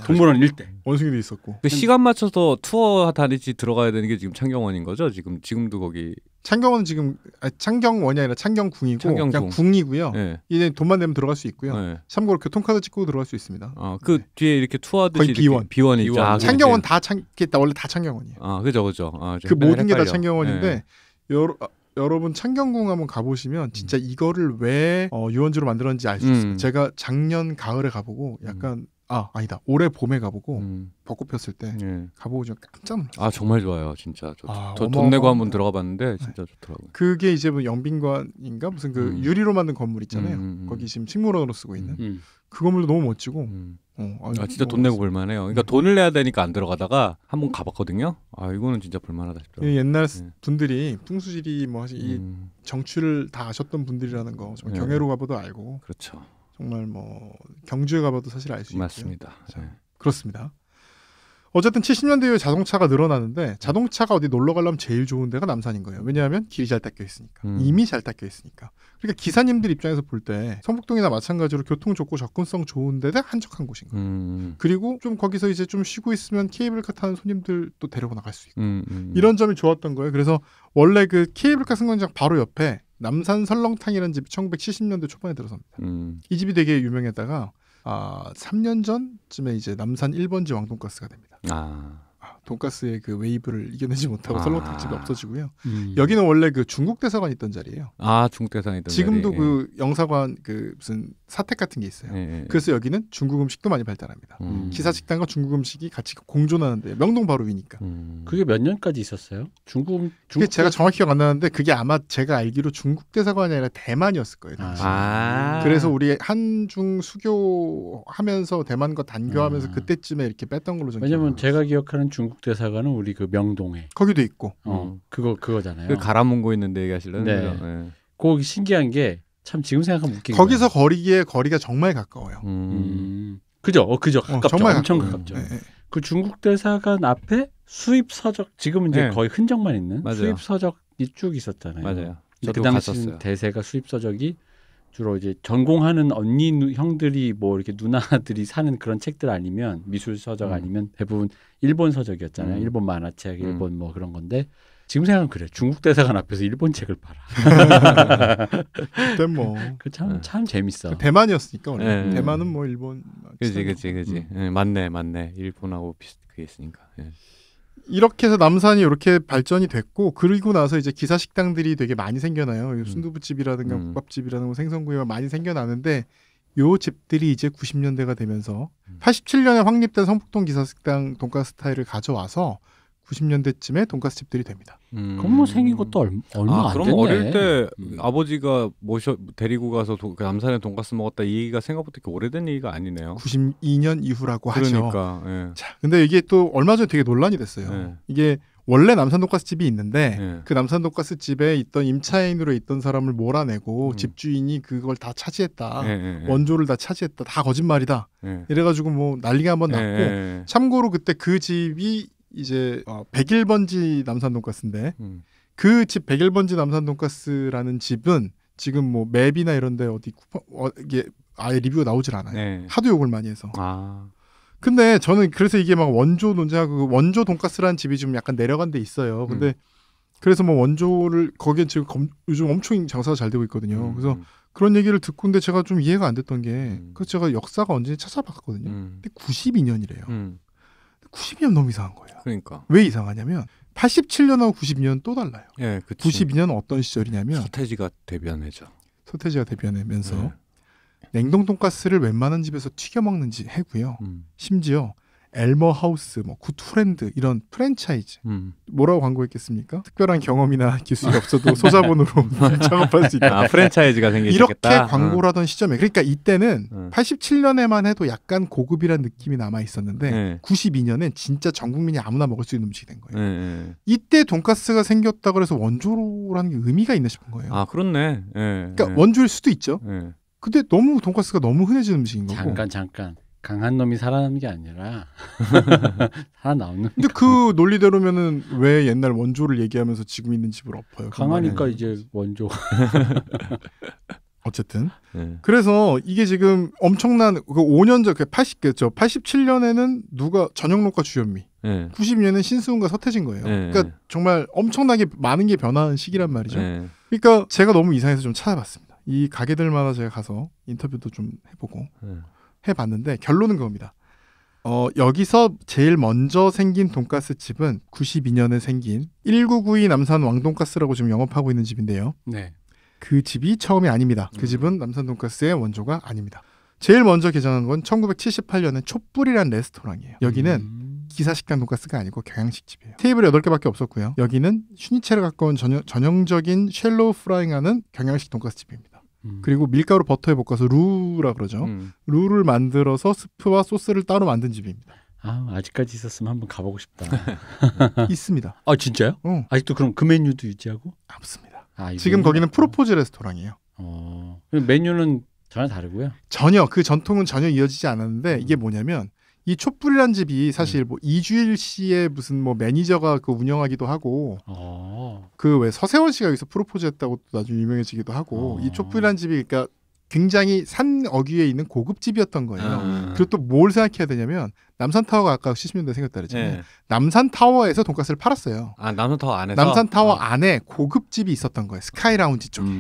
동물원 일대. 원숭이도 있었고. 그 시간 맞춰서 투어 다니지 들어가야 되는 게 지금 창경원인 거죠? 지금도 거기. 창경원은 지금 창경원이 아니라 창경궁이고 그냥 궁이고요. 이제 돈만 내면 들어갈 수 있고요. 참고로 교통카드 찍고 들어갈 수 있습니다. 그 뒤에 이렇게 투어하듯이 거의 비원이죠. 창경원 원래 다 창경원이에요. 그죠. 그 모든 게 다 창경원인데 여러분 창경궁 한번 가보시면 진짜 이거를 왜 유원지로 만들었는지 알 수 있어요. 제가 작년 가을에 가보고 약간 아니다. 올해 봄에 가보고 벚꽃 폈을 때 가보고 좀 깜짝 놀랐어요. 정말 좋아요, 진짜. 저 돈 내고 한번 들어가 봤는데 진짜 좋더라고요. 그게 이제 뭐 영빈관인가 무슨 그 유리로 만든 건물 있잖아요. 거기 지금 식물원으로 쓰고 있는 그 건물도 너무 멋지고. 진짜 돈 내고 볼만해요. 그러니까 돈을 내야 되니까 안 들어가다가 한번 가봤거든요. 이거는 진짜 볼만하다 싶더라고요. 옛날 분들이 풍수지리 이 정취를 다 아셨던 분들이라는 거 정말 경애로 가봐도 알고. 그렇죠. 정말 뭐 경주에 가봐도 사실 알 수 있고요. 맞습니다. 그렇습니다. 어쨌든 70년대 이후에 자동차가 늘어나는데 자동차가 어디 놀러 가려면 제일 좋은 데가 남산인 거예요. 왜냐하면 길이 잘 닦여 있으니까. 이미 잘 닦여 있으니까. 그러니까 기사님들 입장에서 볼 때 성북동이나 마찬가지로 교통 좋고 접근성 좋은 데가 한적한 곳인 거예요. 그리고 좀 거기서 이제 좀 쉬고 있으면 케이블카 타는 손님들도 데리고 나갈 수 있고. 이런 점이 좋았던 거예요. 그래서 원래 그 케이블카 승강장 바로 옆에 남산 설렁탕이라는 집이 1970년대 초반에 들어섭니다. 이 집이 되게 유명했다가 3년 전쯤에 이제 남산 1번지 왕돈가스가 됩니다. 돈가스의 그 웨이브를 이겨내지 못하고 설렁탕집이 없어지고요. 여기는 원래 그 중국 대사관이 있던 자리예요. 중국 대사관이 있던 지금도 자리. 그 영사관 그 무슨 사택 같은 게 있어요. 그래서 여기는 중국 음식도 많이 발달합니다. 기사 식당과 중국 음식이 같이 공존하는데 명동 바로 위니까. 그게 몇 년까지 있었어요? 중국 그게 제가 정확히 기억 안 나는데 그게 아마 제가 알기로 중국 대사관이 아니라 대만이었을 거예요. 그래서 우리 한중 수교하면서 대만과 단교하면서 그때쯤에 이렇게 뺐던 걸로 저는 왜냐면 제가 기억하는 중국 대사관은 우리 그 명동에 거기도 있고 그거잖아요. 그 갈아뭉고 있는데 얘기하실래요? 네. 거기 신기한 게 참 지금 생각하면 웃긴 거기서 거리가 정말 가까워요. 그죠? 가깝죠. 정말 엄청 가까워요. 가깝죠. 그 중국 대사관 앞에 수입 서적 지금은 이제 거의 흔적만 있는 수입 서적이 쭉 있었잖아요. 맞아요. 그 당시 대세가 수입 서적이 주로 이제 전공하는 언니 형들이 뭐 이렇게 누나들이 사는 그런 책들 아니면 미술 서적 아니면 대부분 일본 서적이었잖아요. 일본 만화책, 일본 뭐 그런 건데 지금 생각하면 그래. 중국 대사관 앞에서 일본 책을 팔아. 그때 뭐 참 재밌어. 대만이었으니까 원래. 대만은 뭐 일본. 그지. 맞네. 일본하고 비슷하게 있으니까. 이렇게 해서 남산이 이렇게 발전이 됐고 그리고 나서 이제 기사 식당들이 되게 많이 생겨나요. 순두부집이라든가 국밥집이라든가 생선구이가 많이 생겨나는데 요 집들이 이제 90년대가 되면서 87년에 확립된 성북동 기사식당 돈가스 스타일을 가져와서 90년대쯤에 돈가스 집들이 됩니다. 그럼 뭐 생긴 것도 얼마 안 그럼 됐네. 어릴 때 아버지가 데리고 가서 남산에 돈가스 먹었다 이 얘기가 생각보다 그렇게 오래된 얘기가 아니네요. 92년 이후라고 그러니까, 하죠. 예. 자, 근데 이게 또 얼마 전에 되게 논란이 됐어요. 예. 이게 원래 남산 돈가스 집이 있는데 예. 그 남산 돈가스 집에 있던 임차인으로 있던 사람을 몰아내고 집주인이 그걸 다 차지했다. 원조를 다 차지했다. 다 거짓말이다. 이래가지고 뭐 난리가 한번 났고 참고로 그때 그 집이 이제 101번지 남산 돈가스인데 그 집 101번지 남산 돈가스라는 집은 지금 뭐 맵이나 이런데 어디 이게 아예 리뷰가 나오질 않아요. 하도 욕을 많이 해서. 근데 저는 그래서 이게 막 원조 논쟁하고 원조 돈가스라는 집이 좀 약간 내려간 데 있어요. 근데 그래서 뭐 원조를 거기에 지금 요즘 엄청 장사가 잘 되고 있거든요. 그래서 그런 얘기를 듣고 근데 제가 좀 이해가 안 됐던 게 그래서 제가 역사가 언제인지 찾아봤거든요. 근데 92년이래요. 92년 너무 이상한 거예요. 그러니까. 왜 이상하냐면 87년하고 92년 또 달라요. 예, 그치. 92년은 어떤 시절이냐면 서태지가 데뷔한 해죠. 서태지가 데뷔하면서 냉동 돈가스를 웬만한 집에서 튀겨 먹는지 해고요. 심지어 엘머 하우스, 뭐 굿프렌드 이런 프랜차이즈 뭐라고 광고했겠습니까? 특별한 경험이나 기술이 없어도 소자본으로 창업할 수 있다. 프랜차이즈가 생기겠다. 이렇게 광고를 하던 시점에 그러니까 이때는 87년에만 해도 약간 고급이란 느낌이 남아 있었는데 92년엔 진짜 전 국민이 아무나 먹을 수 있는 음식이 된 거예요. 이때 돈가스가 생겼다 그래서 원조라는 게 의미가 있나 싶은 거예요. 아 그렇네. 그러니까 원조일 수도 있죠. 근데 너무 돈가스가 너무 흔해진 음식인 거고. 잠깐. 강한 놈이 살아남는 게 아니라 살아나오는. 근데 그 논리대로면은 왜 옛날 원조를 얘기하면서 지금 있는 집을 엎어요? 강하니까 이제 원조. 어쨌든 그래서 이게 지금 엄청난 그 5년 전 87년에는 누가 전영록과 주현미, 90년에는 신수훈과 서태진 거예요. 그러니까 정말 엄청나게 많은 게 변화한 시기란 말이죠. 그러니까 제가 너무 이상해서 좀 찾아봤습니다. 이 가게들마다 제가 가서 인터뷰도 좀 해보고. 해봤는데 결론은 그겁니다. 여기서 제일 먼저 생긴 돈가스 집은 92년에 생긴 1992 남산 왕돈가스라고 지금 영업하고 있는 집인데요. 네. 그 집이 처음이 아닙니다. 그 집은 남산 돈가스의 원조가 아닙니다. 제일 먼저 개장한 건 1978년에 촛불이라는 레스토랑이에요. 여기는 기사식당 돈가스가 아니고 경양식 집이에요. 테이블이 8개밖에 없었고요. 여기는 슈니체를 가까운 전형적인 쉘로우 프라잉하는 경양식 돈가스 집입니다. 그리고 밀가루 버터에 볶아서 루라 그러죠. 루를 만들어서 스프와 소스를 따로 만든 집입니다. 아직까지 있었으면 한번 가보고 싶다. 있습니다. 아 진짜요? 아직도 그럼 그 메뉴도 유지하고? 없습니다. 지금 거기는 프로포즈 레스토랑이에요. 메뉴는 전혀 다르고요. 전혀 그 전통은 전혀 이어지지 않았는데 이게 뭐냐면 이 촛불이란 집이 사실 뭐 이주일 씨의 무슨 뭐 매니저가 그 운영하기도 하고 그 왜 서세원 씨가 여기서 프로포즈했다고 또 나중에 유명해지기도 하고 이 촛불이란 집이 그러니까 굉장히 산 어귀에 있는 고급집이었던 거예요. 그리고 또 뭘 생각해야 되냐면 남산타워가 아까 70년대에 생겼다 그랬잖아요. 남산타워에서 돈가스를 팔았어요. 남산타워 안에서? 남산타워 안에 고급집이 있었던 거예요. 스카이라운지 쪽에.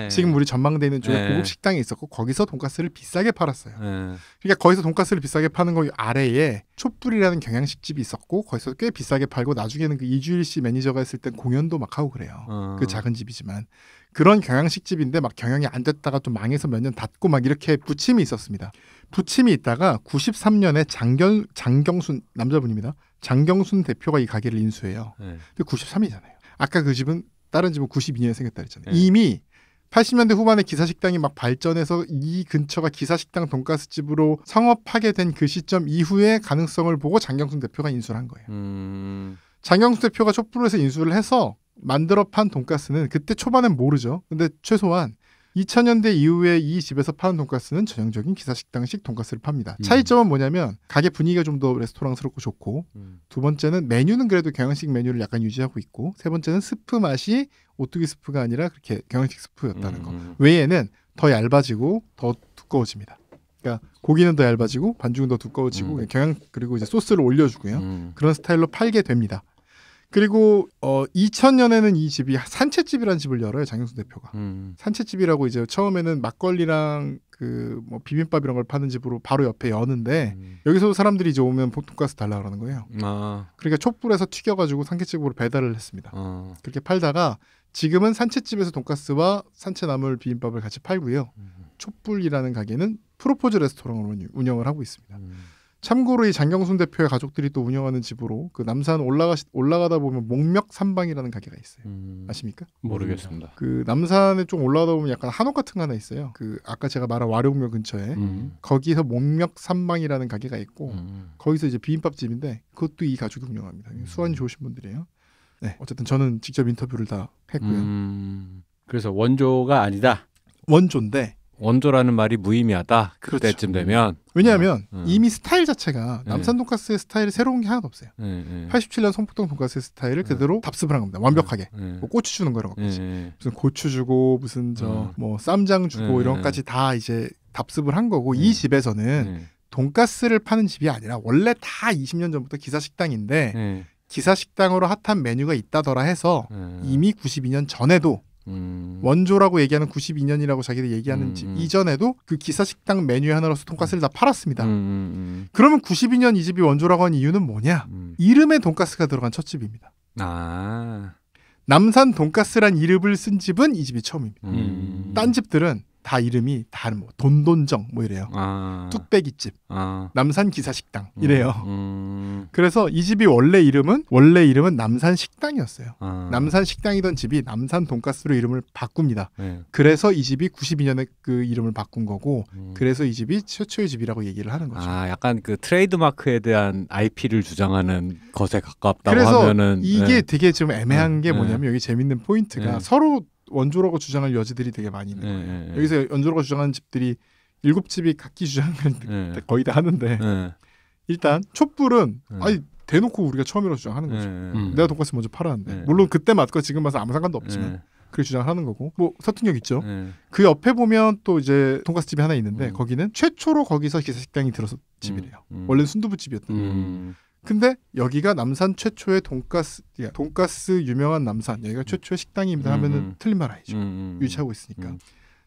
지금 우리 전망대 있는 쪽에 고급 식당이 있었고 거기서 돈가스를 비싸게 팔았어요. 그러니까 거기서 돈가스를 비싸게 파는 거 아래에 촛불이라는 경양식집이 있었고 거기서 꽤 비싸게 팔고 나중에는 그 이주일 씨 매니저가 했을 땐 공연도 막 하고 그래요. 그 작은 집이지만. 그런 경양식집인데 막 경영이 안 됐다가 좀 망해서 몇 년 닫고 막 이렇게 부침이 있었습니다. 부침이 있다가 93년에 장경순 남자분입니다. 장경순 대표가 이 가게를 인수해요. 근데 93이잖아요. 아까 그 집은 다른 집은 92년에 생겼다 그랬잖아요. 이미 80년대 후반에 기사식당이 막 발전해서 이 근처가 기사식당 돈가스집으로 성업하게 된 그 시점 이후의 가능성을 보고 장경순 대표가 인수를 한 거예요. 장경순 대표가 촛불에서 인수를 해서 만들어 판 돈가스는 그때 초반엔 모르죠. 근데 최소한 2000년대 이후에 이 집에서 파는 돈가스는 전형적인 기사식당식 돈가스를 팝니다. 차이점은 뭐냐면 가게 분위기가 좀 더 레스토랑스럽고 좋고 두 번째는 메뉴는 그래도 경양식 메뉴를 약간 유지하고 있고 세 번째는 스프 맛이 오뚜기 스프가 아니라 그렇게 경양식 스프였다는 거. 외에는 더 얇아지고 더 두꺼워집니다. 그러니까 고기는 더 얇아지고 반죽은 더 두꺼워지고 그리고 이제 소스를 올려주고요. 그런 스타일로 팔게 됩니다. 그리고 2000년에는 이 집이 산채집이라는 집을 열어요. 장경순 대표가. 산채집이라고 이제 처음에는 막걸리랑 그 뭐 비빔밥 이런 걸 파는 집으로 바로 옆에 여는데 여기서 사람들이 이제 오면 돈가스 달라 그러는 거예요. 그러니까 촛불에서 튀겨가지고 상켓집으로 배달을 했습니다. 그렇게 팔다가 지금은 산채집에서 돈가스와 산채나물 비빔밥을 같이 팔고요. 촛불이라는 가게는 프로포즈 레스토랑으로 운영을 하고 있습니다. 참고로 이 장경순 대표의 가족들이 또 운영하는 집으로 그 남산 올라가다 보면 목멱삼방이라는 가게가 있어요. 아십니까? 모르겠습니다. 그 남산에 좀 올라가다 보면 약간 한옥 같은 거 하나 있어요. 그 아까 제가 말한 와룡묘 근처에 거기서 목멱삼방이라는 가게가 있고 거기서 이제 비빔밥집인데 그것도 이 가족이 운영합니다. 수완이 좋으신 분들이에요. 네, 어쨌든 저는 직접 인터뷰를 다 했고요. 그래서 원조가 아니다. 원조인데 원조라는 말이 무의미하다. 그때쯤 되면 왜냐하면 이미 스타일 자체가 남산 돈가스의 스타일이 새로운 게 하나도 없어요. 87년 성북동 돈가스의 스타일을 그대로 답습을 한 겁니다. 완벽하게. 뭐 고추 주는 거랑 같이 무슨 고추 주고 무슨 저 뭐 쌈장 주고 이런 것까지 다 이제 답습을 한 거고 이 집에서는 돈가스를 파는 집이 아니라 원래 다 20년 전부터 기사식당인데 기사식당으로 핫한 메뉴가 있다더라 해서 이미 92년 전에도 원조라고 얘기하는 92년이라고 자기들 얘기하는 집 이전에도 그 기사식당 메뉴 하나로서 돈가스를 다 팔았습니다. 그러면 92년 이 집이 원조라고 한 이유는 뭐냐? 이름에 돈가스가 들어간 첫 집입니다. 남산 돈가스란 이름을 쓴 집은 이 집이 처음입니다. 딴 집들은 다 이름이 다른 뭐 돈돈정 뭐 이래요. 뚝배기집, 남산 기사식당 이래요. 그래서 이 집이 원래 이름은 남산 식당이었어요. 남산 식당이던 집이 남산 돈가스로 이름을 바꿉니다. 그래서 이 집이 92년에 그 이름을 바꾼 거고, 그래서 이 집이 최초의 집이라고 얘기를 하는 거죠. 약간 그 트레이드 마크에 대한 IP를 주장하는 것에 가깝다고 그래서 하면은 이게 되게 좀 애매한 게 뭐냐면 여기 재밌는 포인트가 서로 원조라고 주장할 여지들이 되게 많이 있는 거예요. 여기서 원조라고 주장하는 집들이 7집이 각기 주장을 거의 다 하는데 일단 촛불은 아니 대놓고 우리가 처음이라고 주장하는 거죠. 내가 돈가스 먼저 팔았는데 물론 그때 맞고 지금 봐서 아무 상관도 없지만 그렇게 주장하는 거고 뭐 설득력 있죠. 그 옆에 보면 또 이제 돈가스 집이 하나 있는데 거기는 최초로 거기서 기사식당이 들어서 집이래요. 원래는 순두부집이었던 근데 여기가 남산 최초의 돈가스 유명한 남산 여기가 최초의 식당입니다 하면은 틀린 말 아니죠. 유치하고 있으니까.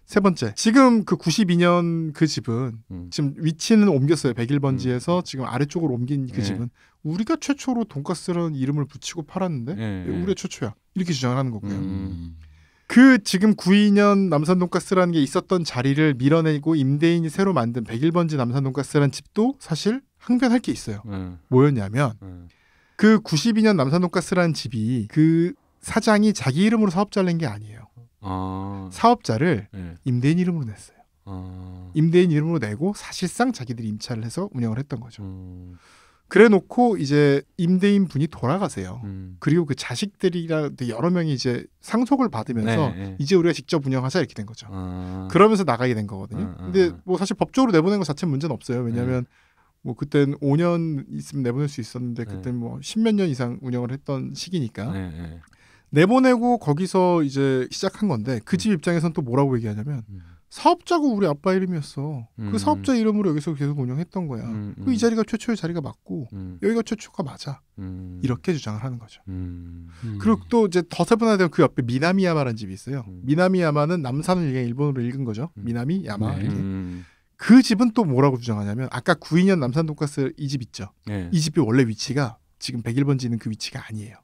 세 번째, 지금 그 92년 그 집은 지금 위치는 옮겼어요. 101번지에서 지금 아래쪽으로 옮긴 그 집은 우리가 최초로 돈가스라는 이름을 붙이고 팔았는데 우리가 최초야 이렇게 주장을 하는 거고요. 그 지금 92년 남산 돈가스라는 게 있었던 자리를 밀어내고 임대인이 새로 만든 101번지 남산 돈가스라는 집도 사실 항변할 게 있어요. 뭐였냐면 그 92년 남산 돈가스라는 집이 그 사장이 자기 이름으로 사업자를 낸 게 아니에요. 사업자를 임대인 이름으로 냈어요. 임대인 이름으로 내고 사실상 자기들이 임차를 해서 운영을 했던 거죠. 그래 놓고 이제 임대인 분이 돌아가세요. 그리고 그 자식들이랑 여러 명이 이제 상속을 받으면서 이제 우리가 직접 운영하자 이렇게 된 거죠. 그러면서 나가게 된 거거든요. 근데 뭐 사실 법적으로 내보낸 것 자체는 문제는 없어요. 왜냐하면 뭐 그땐 5년 있으면 내보낼 수 있었는데 그땐 뭐 10몇 년 이상 운영을 했던 시기니까 내보내고 거기서 이제 시작한 건데 그 집 입장에서는 또 뭐라고 얘기하냐면 사업자가 우리 아빠 이름이었어. 그 사업자 이름으로 여기서 계속 운영했던 거야. 이 자리가 최초의 자리가 맞고 여기가 최초가 맞아. 이렇게 주장을 하는 거죠. 그리고 또 이제 더 세분화되면 그 옆에 미나미야마라는 집이 있어요. 미나미야마는 남산을 일본어로 읽은 거죠. 미나미야마. 그 집은 또 뭐라고 주장하냐면 아까 92년 남산 돈가스 이 집 있죠. 이 집이 원래 위치가 지금 101번지 있는 그 위치가 아니에요.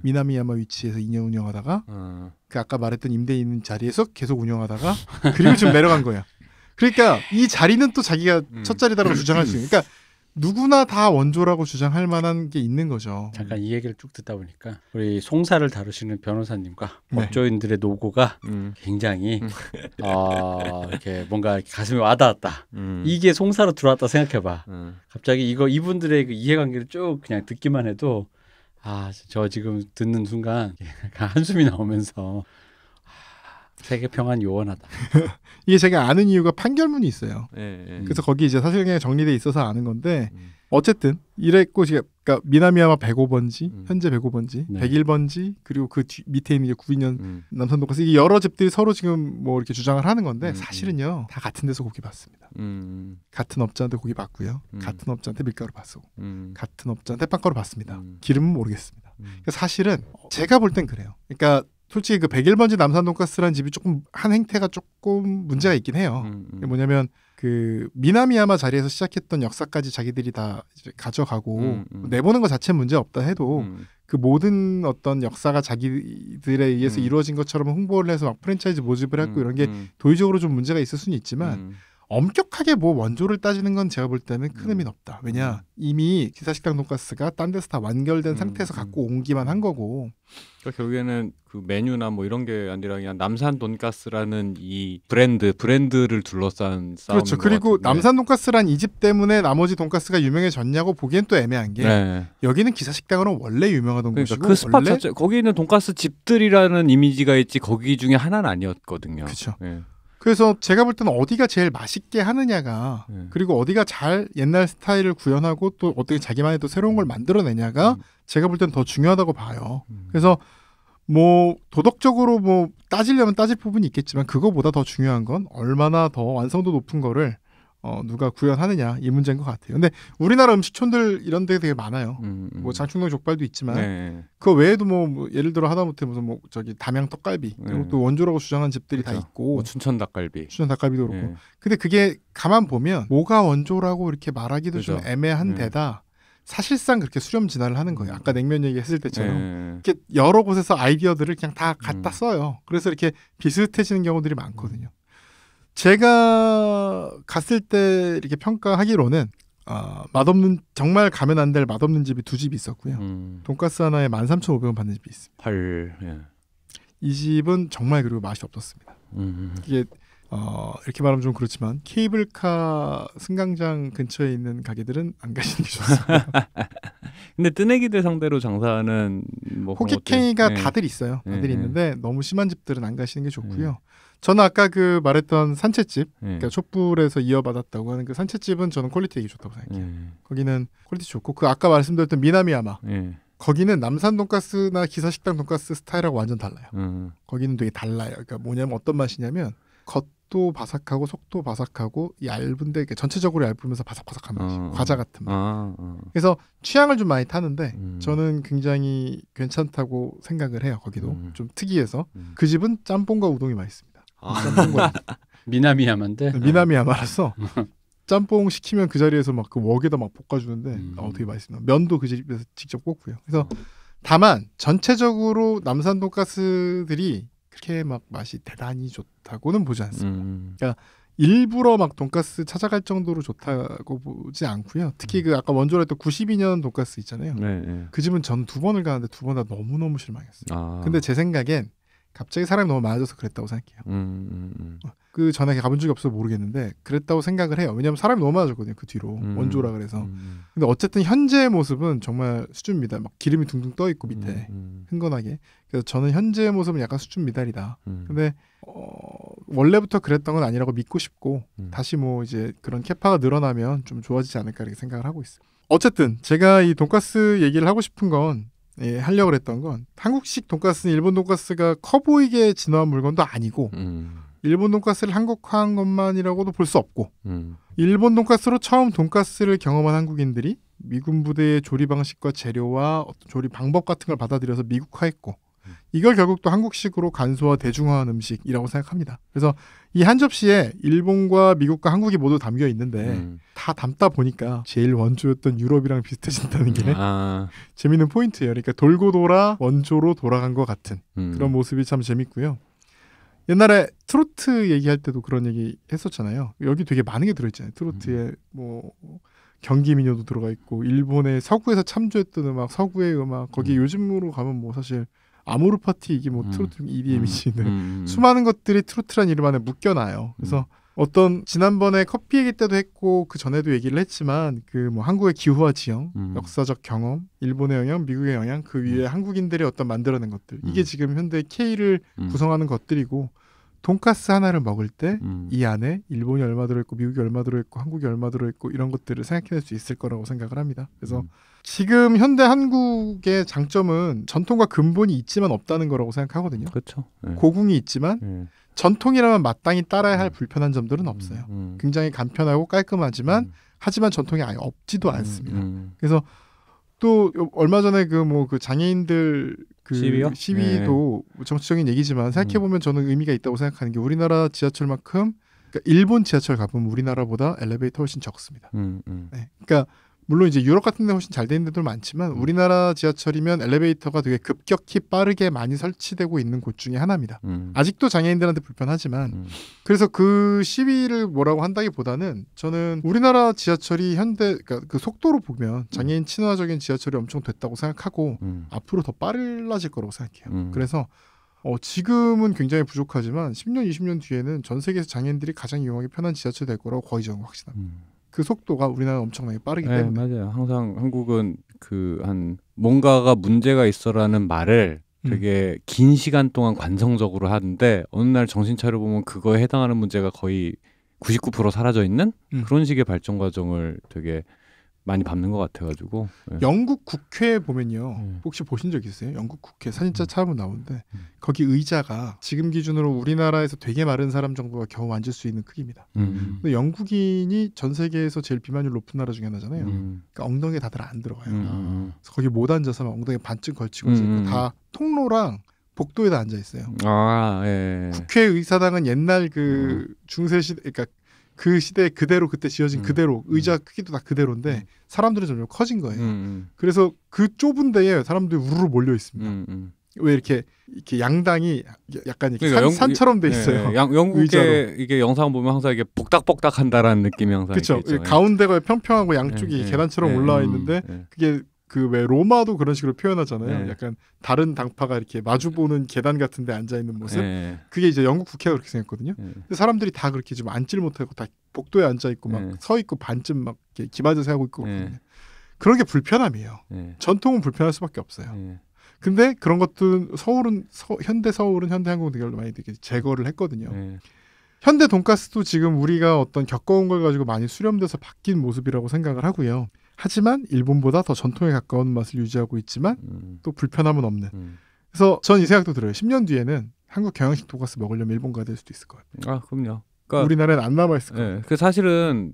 미나미야마 위치에서 2년 운영하다가 그 아까 말했던 임대 있는 자리에서 계속 운영하다가 그리고 좀 내려간 거야. 그러니까 이 자리는 또 자기가 첫 자리다라고 주장할 수 있는. 그러니까 누구나 다 원조라고 주장할 만한 게 있는 거죠. 잠깐 이 얘기를 쭉 듣다 보니까 우리 송사를 다루시는 변호사님과 법조인들의 노고가 굉장히 이렇게 뭔가 가슴에 와닿았다. 이게 송사로 들어왔다 생각해봐. 갑자기 이분들의 그 이해관계를 쭉 그냥 듣기만 해도 저 지금 듣는 순간 한숨이 나오면서 세계 평안 요원하다. 이게 제가 아는 이유가 판결문이 있어요. 그래서 거기 이제 사실관계가 정리돼 있어서 아는 건데 어쨌든 이랬고 그러니까 미나미야마 105번지 현재 105번지 101번지 그리고 그 밑에 있는 게 92년 남산 돈가스 이게 여러 집들이 서로 지금 뭐 이렇게 주장을 하는 건데 사실은요 다 같은 데서 고기 받습니다. 같은 업자한테 고기 받고요. 같은 업자한테 밀가루 받고 같은 업자한테 빵가루 받습니다. 기름은 모르겠습니다. 그러니까 사실은 제가 볼 땐 그래요. 그러니까 솔직히 그 101번지 남산 돈가스라는 집이 조금 한 행태가 조금 문제가 있긴 해요. 뭐냐면 그 미나미야마 자리에서 시작했던 역사까지 자기들이 다 이제 가져가고 내보는 것 자체는 문제 없다 해도 그 모든 어떤 역사가 자기들에 의해서 이루어진 것처럼 홍보를 해서 막 프랜차이즈 모집을 하고 이런 게 도의적으로 좀 문제가 있을 수는 있지만 엄격하게 뭐 원조를 따지는 건 제가 볼 때는 큰 의미는 없다. 왜냐 이미 기사식당 돈가스가 딴 데서 다 완결된 상태에서 갖고 오기만 한 거고. 그러니까 결국에는 그 메뉴나 뭐 이런 게 아니라 그냥 남산 돈가스라는 이 브랜드를 둘러싼 싸움. 그렇죠. 그리고 남산 돈가스란 이 집 때문에 나머지 돈가스가 유명해졌냐고 보기엔 또 애매한 게 네. 여기는 기사식당으로 원래 유명하던 그러니까 곳이고 그 스팟 자체 거기 있는 돈가스 집들이라는 이미지가 있지 거기 중에 하나는 아니었거든요. 그렇죠. 네. 그래서 제가 볼 때는 어디가 제일 맛있게 하느냐가 그리고 어디가 잘 옛날 스타일을 구현하고 또 어떻게 자기만의 또 새로운 걸 만들어내냐가 제가 볼 때는 더 중요하다고 봐요. 그래서 뭐 도덕적으로 뭐 따지려면 따질 부분이 있겠지만 그거보다 더 중요한 건 얼마나 더 완성도 높은 거를 누가 구현하느냐 이 문제인 것 같아요. 근데 우리나라 음식촌들 이런 데 되게 많아요. 뭐 장충동 족발도 있지만 네. 그 외에도 뭐 예를 들어 하다못해 무슨 뭐 저기 담양 떡갈비 이런 것도 원조라고 주장한 집들이 그렇죠. 다 있고 뭐 춘천 닭갈비도 그렇고 근데 그게 가만 보면 뭐가 원조라고 이렇게 말하기도 그렇죠. 좀 애매한 데다 사실상 그렇게 수렴 진화를 하는 거예요. 아까 냉면 얘기했을 때처럼 이렇게 여러 곳에서 아이디어들을 그냥 다 갖다 써요. 그래서 이렇게 비슷해지는 경우들이 많거든요. 제가 갔을 때 이렇게 평가하기로는 맛없는 정말 가면 안 될 맛없는 집이 두 집이 있었고요. 돈가스 하나에 13,500원 받는 집이 있습니다. 이 집은 정말 그리고 맛이 없었습니다. 이게 이렇게 말하면 좀 그렇지만 케이블카 승강장 근처에 있는 가게들은 안 가시는 게 좋습니다. 근데 뜨내기들 상대로 장사하는 뭐 호객행위가 다들 있어요. 다들 있는데 너무 심한 집들은 안 가시는 게 좋고요. 저는 아까 그 말했던 산채집, 그러니까 촛불에서 이어받았다고 하는 그 산채집은 저는 퀄리티 되게 좋다고 생각해요. 거기는 퀄리티 좋고 그 아까 말씀드렸던 미나미야마 거기는 남산 돈가스나 기사식당 돈가스 스타일하고 완전 달라요. 거기는 되게 달라요. 그러니까 뭐냐면 어떤 맛이냐면 겉도 바삭하고 속도 바삭하고 얇은데 전체적으로 얇으면서 바삭바삭한 맛이 과자 같은 맛. 그래서 취향을 좀 많이 타는데 저는 굉장히 괜찮다고 생각을 해요. 거기도 좀 특이해서 그 집은 짬뽕과 우동이 맛있습니다. 미나미야마인데 미나미야마라서 짬뽕 시키면 그 자리에서 막 그 웍에다 막 볶아주는데 되게 맛있습니다. 면도 그 집에서 직접 볶고요. 그래서 다만 전체적으로 남산 돈가스들이 그렇게 막 맛이 대단히 좋다고는 보지 않습니다. 그러니까 일부러 막 돈가스 찾아갈 정도로 좋다고 보지 않고요. 특히 그 아까 원조로 했던 92년 돈가스 있잖아요. 그 집은 전 2번을 가는데 2번 다 너무너무 실망했어요. 근데 제 생각엔 갑자기 사람이 너무 많아져서 그랬다고 생각해요. 그 전에 가본 적이 없어서 모르겠는데 그랬다고 생각을 해요. 왜냐하면 사람이 너무 많아졌거든요. 그 뒤로 원조라 그래서. 근데 어쨌든 현재의 모습은 정말 수준 미달. 막 기름이 둥둥 떠 있고 밑에 흥건하게. 그래서 저는 현재의 모습은 약간 수준 미달이다. 근데 원래부터 그랬던 건 아니라고 믿고 싶고 다시 뭐 이제 그런 캐파가 늘어나면 좀 좋아지지 않을까 이렇게 생각을 하고 있어요. 어쨌든 제가 이 돈가스 얘기를 하고 싶은 건 하려고 했던 건 한국식 돈가스는 일본 돈가스가 커 보이게 진화한 물건도 아니고 일본 돈가스를 한국화한 것만이라고도 볼 수 없고 일본 돈가스로 처음 돈가스를 경험한 한국인들이 미군 부대의 조리 방식과 재료와 어떤 조리 방법 같은 걸 받아들여서 미국화했고 이걸 결국 또 한국식으로 간소화 대중화한 음식이라고 생각합니다. 그래서 이 한 접시에 일본과 미국과 한국이 모두 담겨 있는데 다 담다 보니까 제일 원조였던 유럽이랑 비슷해진다는 게 재밌는 포인트예요. 그러니까 돌고 돌아 원조로 돌아간 것 같은 그런 모습이 참 재밌고요. 옛날에 트로트 얘기할 때도 그런 얘기 했었잖아요. 여기 되게 많은 게 들어있잖아요. 트로트에 뭐 경기 민요도 들어가 있고 일본의 서구에서 참조했던 음악, 서구의 음악 거기 요즘으로 가면 뭐 사실 아모르 파티 이게 뭐 트로트 EDM이지 수많은 것들이 트로트란 이름 안에 묶여놔요. 그래서 어떤 지난번에 커피 얘기 때도 했고 그 전에도 얘기를 했지만 그 뭐 한국의 기후와 지형, 역사적 경험, 일본의 영향, 미국의 영향 그 위에 한국인들이 어떤 만들어낸 것들 이게 지금 현대 K를 구성하는 것들이고 돈가스 하나를 먹을 때 이 안에 일본이 얼마 들어있고 미국이 얼마 들어있고 한국이 얼마 들어있고 이런 것들을 생각해낼 수 있을 거라고 생각을 합니다. 그래서 지금 현대 한국의 장점은 전통과 근본이 있지만 없다는 거라고 생각하거든요. 그렇죠. 고궁이 있지만 전통이라면 마땅히 따라야 할 불편한 점들은 없어요. 굉장히 간편하고 깔끔하지만 하지만 전통이 아예 없지도 않습니다. 그래서 또 얼마 전에 그 장애인들 시위도 정치적인 얘기지만 생각해 보면 저는 의미가 있다고 생각하는 게 우리나라 지하철만큼 그러니까 일본 지하철 가보면 우리나라보다 엘리베이터 훨씬 적습니다. 네. 그러니까 물론 이제 유럽 같은 데 훨씬 잘 돼 있는 데도 많지만 우리나라 지하철이면 엘리베이터가 되게 급격히 빠르게 많이 설치되고 있는 곳 중에 하나입니다. 아직도 장애인들한테 불편하지만 그래서 그 시위를 뭐라고 한다기보다는 저는 우리나라 지하철이 그러니까 그 속도로 보면 장애인 친화적인 지하철이 엄청 됐다고 생각하고 앞으로 더 빨라질 거라고 생각해요. 그래서 지금은 굉장히 부족하지만 10년, 20년 뒤에는 전 세계에서 장애인들이 가장 이용하기 편한 지하철이 될 거라고 거의 저는 확신합니다. 그 속도가 우리나라 엄청나게 빠르기 때문에. 맞아요. 항상 한국은 뭔가가 문제가 있어라는 말을 되게 긴 시간 동안 관성적으로 하는데 어느 날 정신 차려 보면 그거에 해당하는 문제가 거의 99% 사라져 있는 그런 식의 발전 과정을 되게 많이 밟는 것 같아가지고. 영국 국회 보면요. 혹시 보신 적 있어요? 영국 국회 사진자 찾아보면 나오는데 거기 의자가 지금 기준으로 우리나라에서 되게 마른 사람 정도가 겨우 앉을 수 있는 크기입니다. 근데 영국인이 전 세계에서 제일 비만율 높은 나라 중에 하나잖아요. 그러니까 엉덩이에 다들 안 들어가요. 그래서 거기 못 앉아서 막 엉덩이 반쯤 걸치고 있고 다 통로랑 복도에다 앉아 있어요. 국회의사당은 옛날 그 중세 시대, 그러니까 그 시대 그대로 그때 지어진 그대로 의자 크기도 다 그대로인데 사람들은 점점 커진 거예요. 그래서 그 좁은 데에 사람들이 우르르 몰려 있습니다. 왜 이렇게 양당이 약간 이렇게 그러니까 산처럼 돼 있어요. 영국의 이게 영상 보면 항상 이게 복닥복닥 한다라는 느낌이 항상 그렇죠. 가운데가 평평하고 양쪽이 계단처럼 올라와 있는데 그게 그 왜 로마도 그런 식으로 표현하잖아요. 약간 다른 당파가 이렇게 마주보는 계단 같은 데 앉아 있는 모습. 그게 이제 영국 국회가 그렇게 생겼거든요. 근데 사람들이 다 그렇게 좀 앉지를 못하고 다 복도에 앉아 있고 막 서 있고 반쯤 막 이렇게 기마저서 하고 있고 그런 게 불편함이에요. 전통은 불편할 수밖에 없어요. 근데 그런 것도 현대 서울은 현대 항공 되게 많이 되게 제거를 했거든요. 현대 돈가스도 지금 우리가 어떤 겪어온 걸 가지고 많이 수렴돼서 바뀐 모습이라고 생각을 하고요. 하지만 일본보다 더 전통에 가까운 맛을 유지하고 있지만 또 불편함은 없는. 그래서 전 이 생각도 들어요. 10년 뒤에는 한국 경양식 돈가스 먹으려면 일본 가야 될 수도 있을 것 같아요. 그럼요. 그러니까 우리나라에는 안 남아있을 거예요. 그 사실은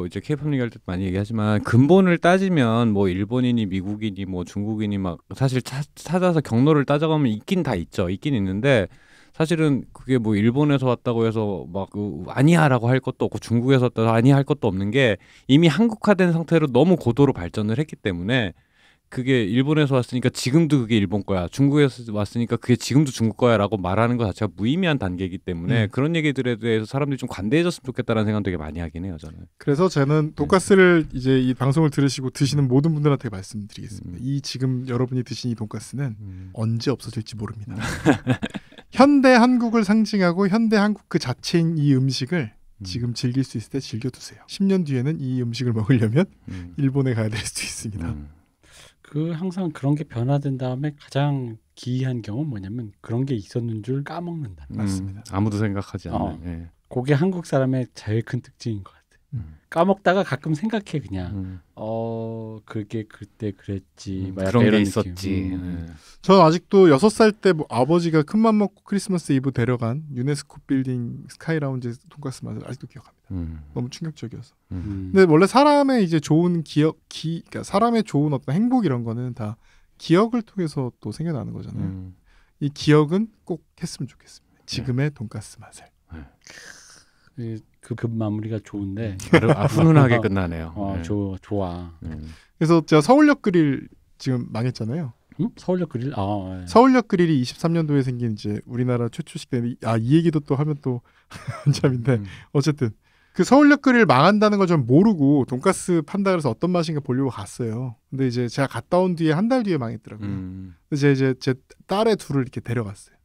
이제 K-팝 얘기할 때 많이 얘기하지만 근본을 따지면 뭐 일본인이 미국인이 뭐 중국인이 막 사실 찾아서 경로를 따져가면 있긴 다 있죠. 있긴 있는데 사실은 그게 뭐 일본에서 왔다고 해서 막 아니야라고 할 것도 없고 중국에서 왔다고 아니야 할 것도 없는 게 이미 한국화된 상태로 너무 고도로 발전을 했기 때문에 그게 일본에서 왔으니까 지금도 그게 일본 거야. 중국에서 왔으니까 그게 지금도 중국 거야라고 말하는 것 자체가 무의미한 단계이기 때문에 그런 얘기들에 대해서 사람들이 좀 관대해졌으면 좋겠다라는 생각 되게 많이 하긴 해요. 저는. 그래서 저는 돈가스를 이제 이 방송을 들으시고 드시는 모든 분들한테 말씀드리겠습니다. 이 지금 여러분이 드신 이 돈가스는 언제 없어질지 모릅니다. 현대 한국을 상징하고 현대 한국 그 자체인 이 음식을 지금 즐길 수 있을 때 즐겨두세요. 10년 뒤에는 이 음식을 먹으려면 일본에 가야 될 수도 있습니다. 항상 그런 게 변화된 다음에 가장 기이한 경우는 뭐냐면 그런 게 있었는 줄 까먹는다. 맞습니다. 아무도 생각하지 않는. 그게 한국 사람의 제일 큰 특징인 것 같아요. 까먹다가 가끔 생각해 그냥. 그게 그때 그랬지. 그런 게 있었지. 저는 아직도 6살 때 아버지가 큰맘 먹고 크리스마스 이브 데려간 유네스코 빌딩 스카이라운지 돈가스 맛을 아직도 기억합니다. 너무 충격적이어서. 근데 원래 사람의 이제 좋은 그러니까 사람의 좋은 어떤 행복 이런 거는 다 기억을 통해서 또 생겨나는 거잖아요. 이 기억은 꼭 했으면 좋겠습니다. 지금의 돈가스 맛을. 그 마무리가 좋은데 훈훈하게 끝나네요. 좋아. 그래서 제가 서울역 그릴 지금 망했잖아요. 서울역 그릴? 서울역 그릴이 23년도에 생긴 이제 우리나라 최초식 때문에 이 얘기도 또 하면 또 한참인데 어쨌든 그 서울역 그릴 망한다는 걸 좀 모르고 돈가스 판다 그래서 어떤 맛인가 보려고 갔어요. 근데 이제 제가 갔다 온 뒤에 한 달 뒤에 망했더라고요. 그래서 이제 제 딸의 둘을 이렇게 데려갔어요.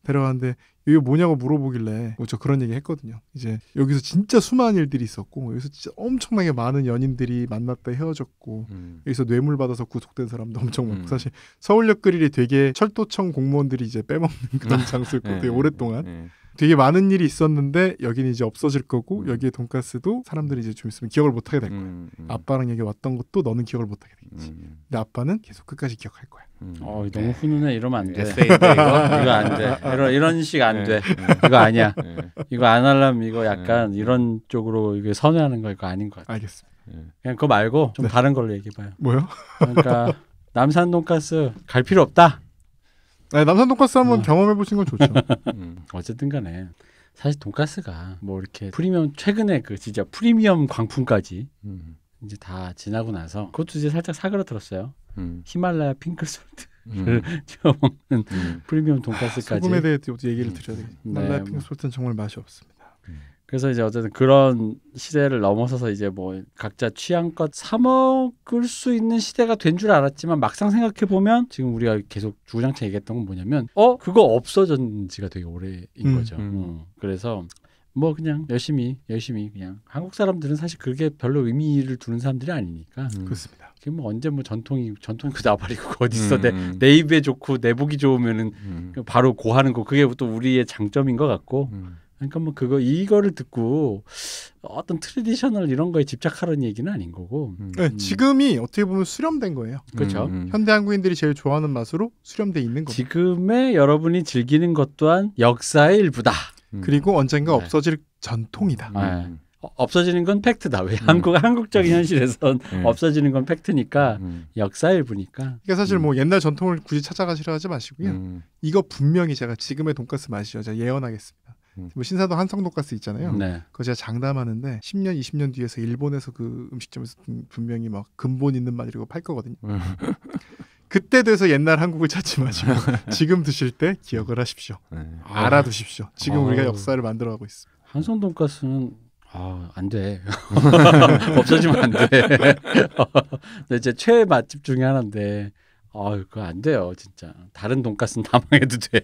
데려갔는데 이게 뭐냐고 물어보길래 저 그런 얘기 했거든요. 이제 여기서 진짜 수많은 일들이 있었고 여기서 진짜 엄청나게 많은 연인들이 만났다 헤어졌고 여기서 뇌물 받아서 구속된 사람도 엄청 많고 사실 서울역 그릴이 되게 철도청 공무원들이 이제 빼먹는 그런 장소였고 되게 오랫동안 되게 많은 일이 있었는데 여기는 이제 없어질 거고 여기에 돈가스도 사람들이 이제 좀 있으면 기억을 못하게 될 거야. 아빠랑 여기 왔던 것도 너는 기억을 못하게 되겠지. 근데 아빠는 계속 끝까지 기억할 거야. 너무 훈훈해. 이러면 안 돼. 이거 안 돼. 이런 식 안 돼. 이거 아니야. 이거 안 하려면 이거 약간 이런 쪽으로 이게 선회하는 거 이거 아닌 것 같아. 알겠습니다. 그냥 그거 말고 좀 다른 걸로 얘기해봐요. 뭐요? 그러니까 남산 돈가스 갈 필요 없다. 네, 남산 돈가스 한번 경험해 보신 건 좋죠. 어쨌든 간에 사실 돈가스가 뭐 이렇게 프리미엄 최근에 그 진짜 프리미엄 광풍까지 이제 다 지나고 나서 그것도 이제 살짝 사그라들었어요. 히말라야 핑크솔트를 찍어 먹는 프리미엄 돈가스까지. 소금에 대해 또 얘기를 드려야 되겠네요. 히말라야 핑크솔트는 정말 맛이 없습니다. 그래서 이제 어쨌든 그런 시대를 넘어서서 이제 뭐 각자 취향껏 사 먹을 수 있는 시대가 된 줄 알았지만 막상 생각해 보면 지금 우리가 계속 주구장창 얘기했던 건 뭐냐면 그거 없어진 지가 되게 오래인 거죠. 그래서 뭐 그냥 열심히 그냥 한국 사람들은 사실 그게 별로 의미를 두는 사람들이 아니니까. 그렇습니다. 그게 뭐 언제 뭐 전통이 나발이고 어디 있어 내 입에 좋고 내 보기 좋으면은 바로 고하는 거 그게 또 우리의 장점인 것 같고. 그러니까 뭐 이거를 듣고 어떤 트레디셔널 이런 거에 집착하라는 얘기는 아닌 거고. 네, 지금이 어떻게 보면 수렴된 거예요. 그렇죠. 현대 한국인들이 제일 좋아하는 맛으로 수렴돼 있는 거죠. 지금의 여러분이 즐기는 것 또한 역사의 일부다. 그리고 언젠가 없어질 전통이다. 없어지는 건 팩트다. 왜 한국적인 현실에선 없어지는 건 팩트니까 역사의 일부니까. 그러니까 사실 뭐 옛날 전통을 굳이 찾아가시려 하지 마시고요. 이거 분명히 제가 지금의 돈가스 맛이요. 제가 예언하겠습니다. 뭐 신사동 한성 돈가스 있잖아요. 네. 그거 제가 장담하는데 10년, 20년 뒤에서 일본에서 그 음식점에서 분명히 막 근본 있는 맛 이러고 팔 거거든요. 그때 돼서 옛날 한국을 찾지 마시고 지금 드실 때 기억을 하십시오. 알아두십시오. 지금 우리가 역사를 만들어가고 있습니다. 한성 돈가스는 안 돼. 없어지면 안 돼. 제 최애 맛집 중에 하나인데 그거 안 돼요. 진짜. 다른 돈가스는 다 망해도 돼.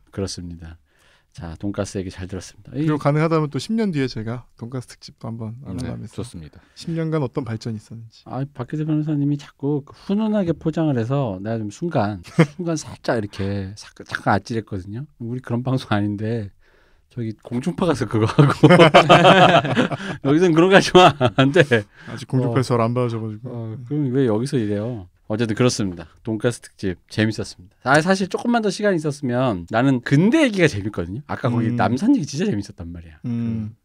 그렇습니다. 자, 돈가스 얘기 잘 들었습니다. 그리고 가능하다면 또 10년 뒤에 제가 돈가스 특집도 한번 알아가면서 좋습니다. 10년간 어떤 발전이 있었는지. 박기대 변호사님이 자꾸 훈훈하게 포장을 해서 내가 좀 순간 살짝 이렇게 잠깐 아찔했거든요. 우리 그런 방송 아닌데 저기 공중파 가서 그거 하고 여기서는 그런 거 하지 마. 안 돼. 아직 공중파에서 저를 안 봐줘가지고. 그럼 왜 여기서 이래요? 어쨌든 그렇습니다. 돈가스 특집 재밌었습니다. 사실 조금만 더 시간이 있었으면 나는 근대 얘기가 재밌거든요. 아까 거기 남산 얘기 진짜 재밌었단 말이야.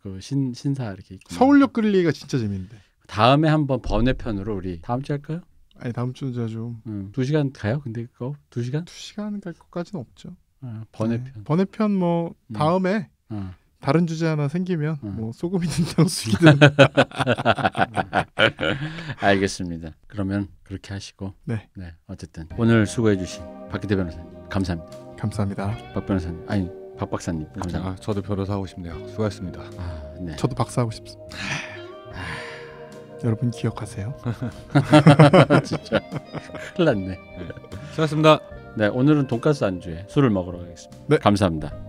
그 신사 이렇게 있고. 서울역 끌 얘기가 진짜 재밌는데. 다음에 한번 번외편으로 우리 다음 주에 할까요? 아니 다음 주는 제가 좀 2시간 가요? 근데 그거 2시간? 2시간 갈 것까지는 없죠. 번외편. 네. 번외편 뭐 다음에 다른 주제 하나 생기면 뭐 소금이든 장수이든. 알겠습니다. 그러면 그렇게 하시고 네. 어쨌든 오늘 수고해주신 박기대 변호사님 감사합니다. 감사합니다. 박 변호사님 박 박사님 감사합니다. 저도 변호사 하고 싶네요. 수고하셨습니다. 네. 저도 박사 하고 싶습니다. 여러분 기억하세요. 진짜 큰일 났네. 수고하셨습니다. 네, 오늘은 돈가스 안주에 술을 먹으러 가겠습니다. 네. 감사합니다.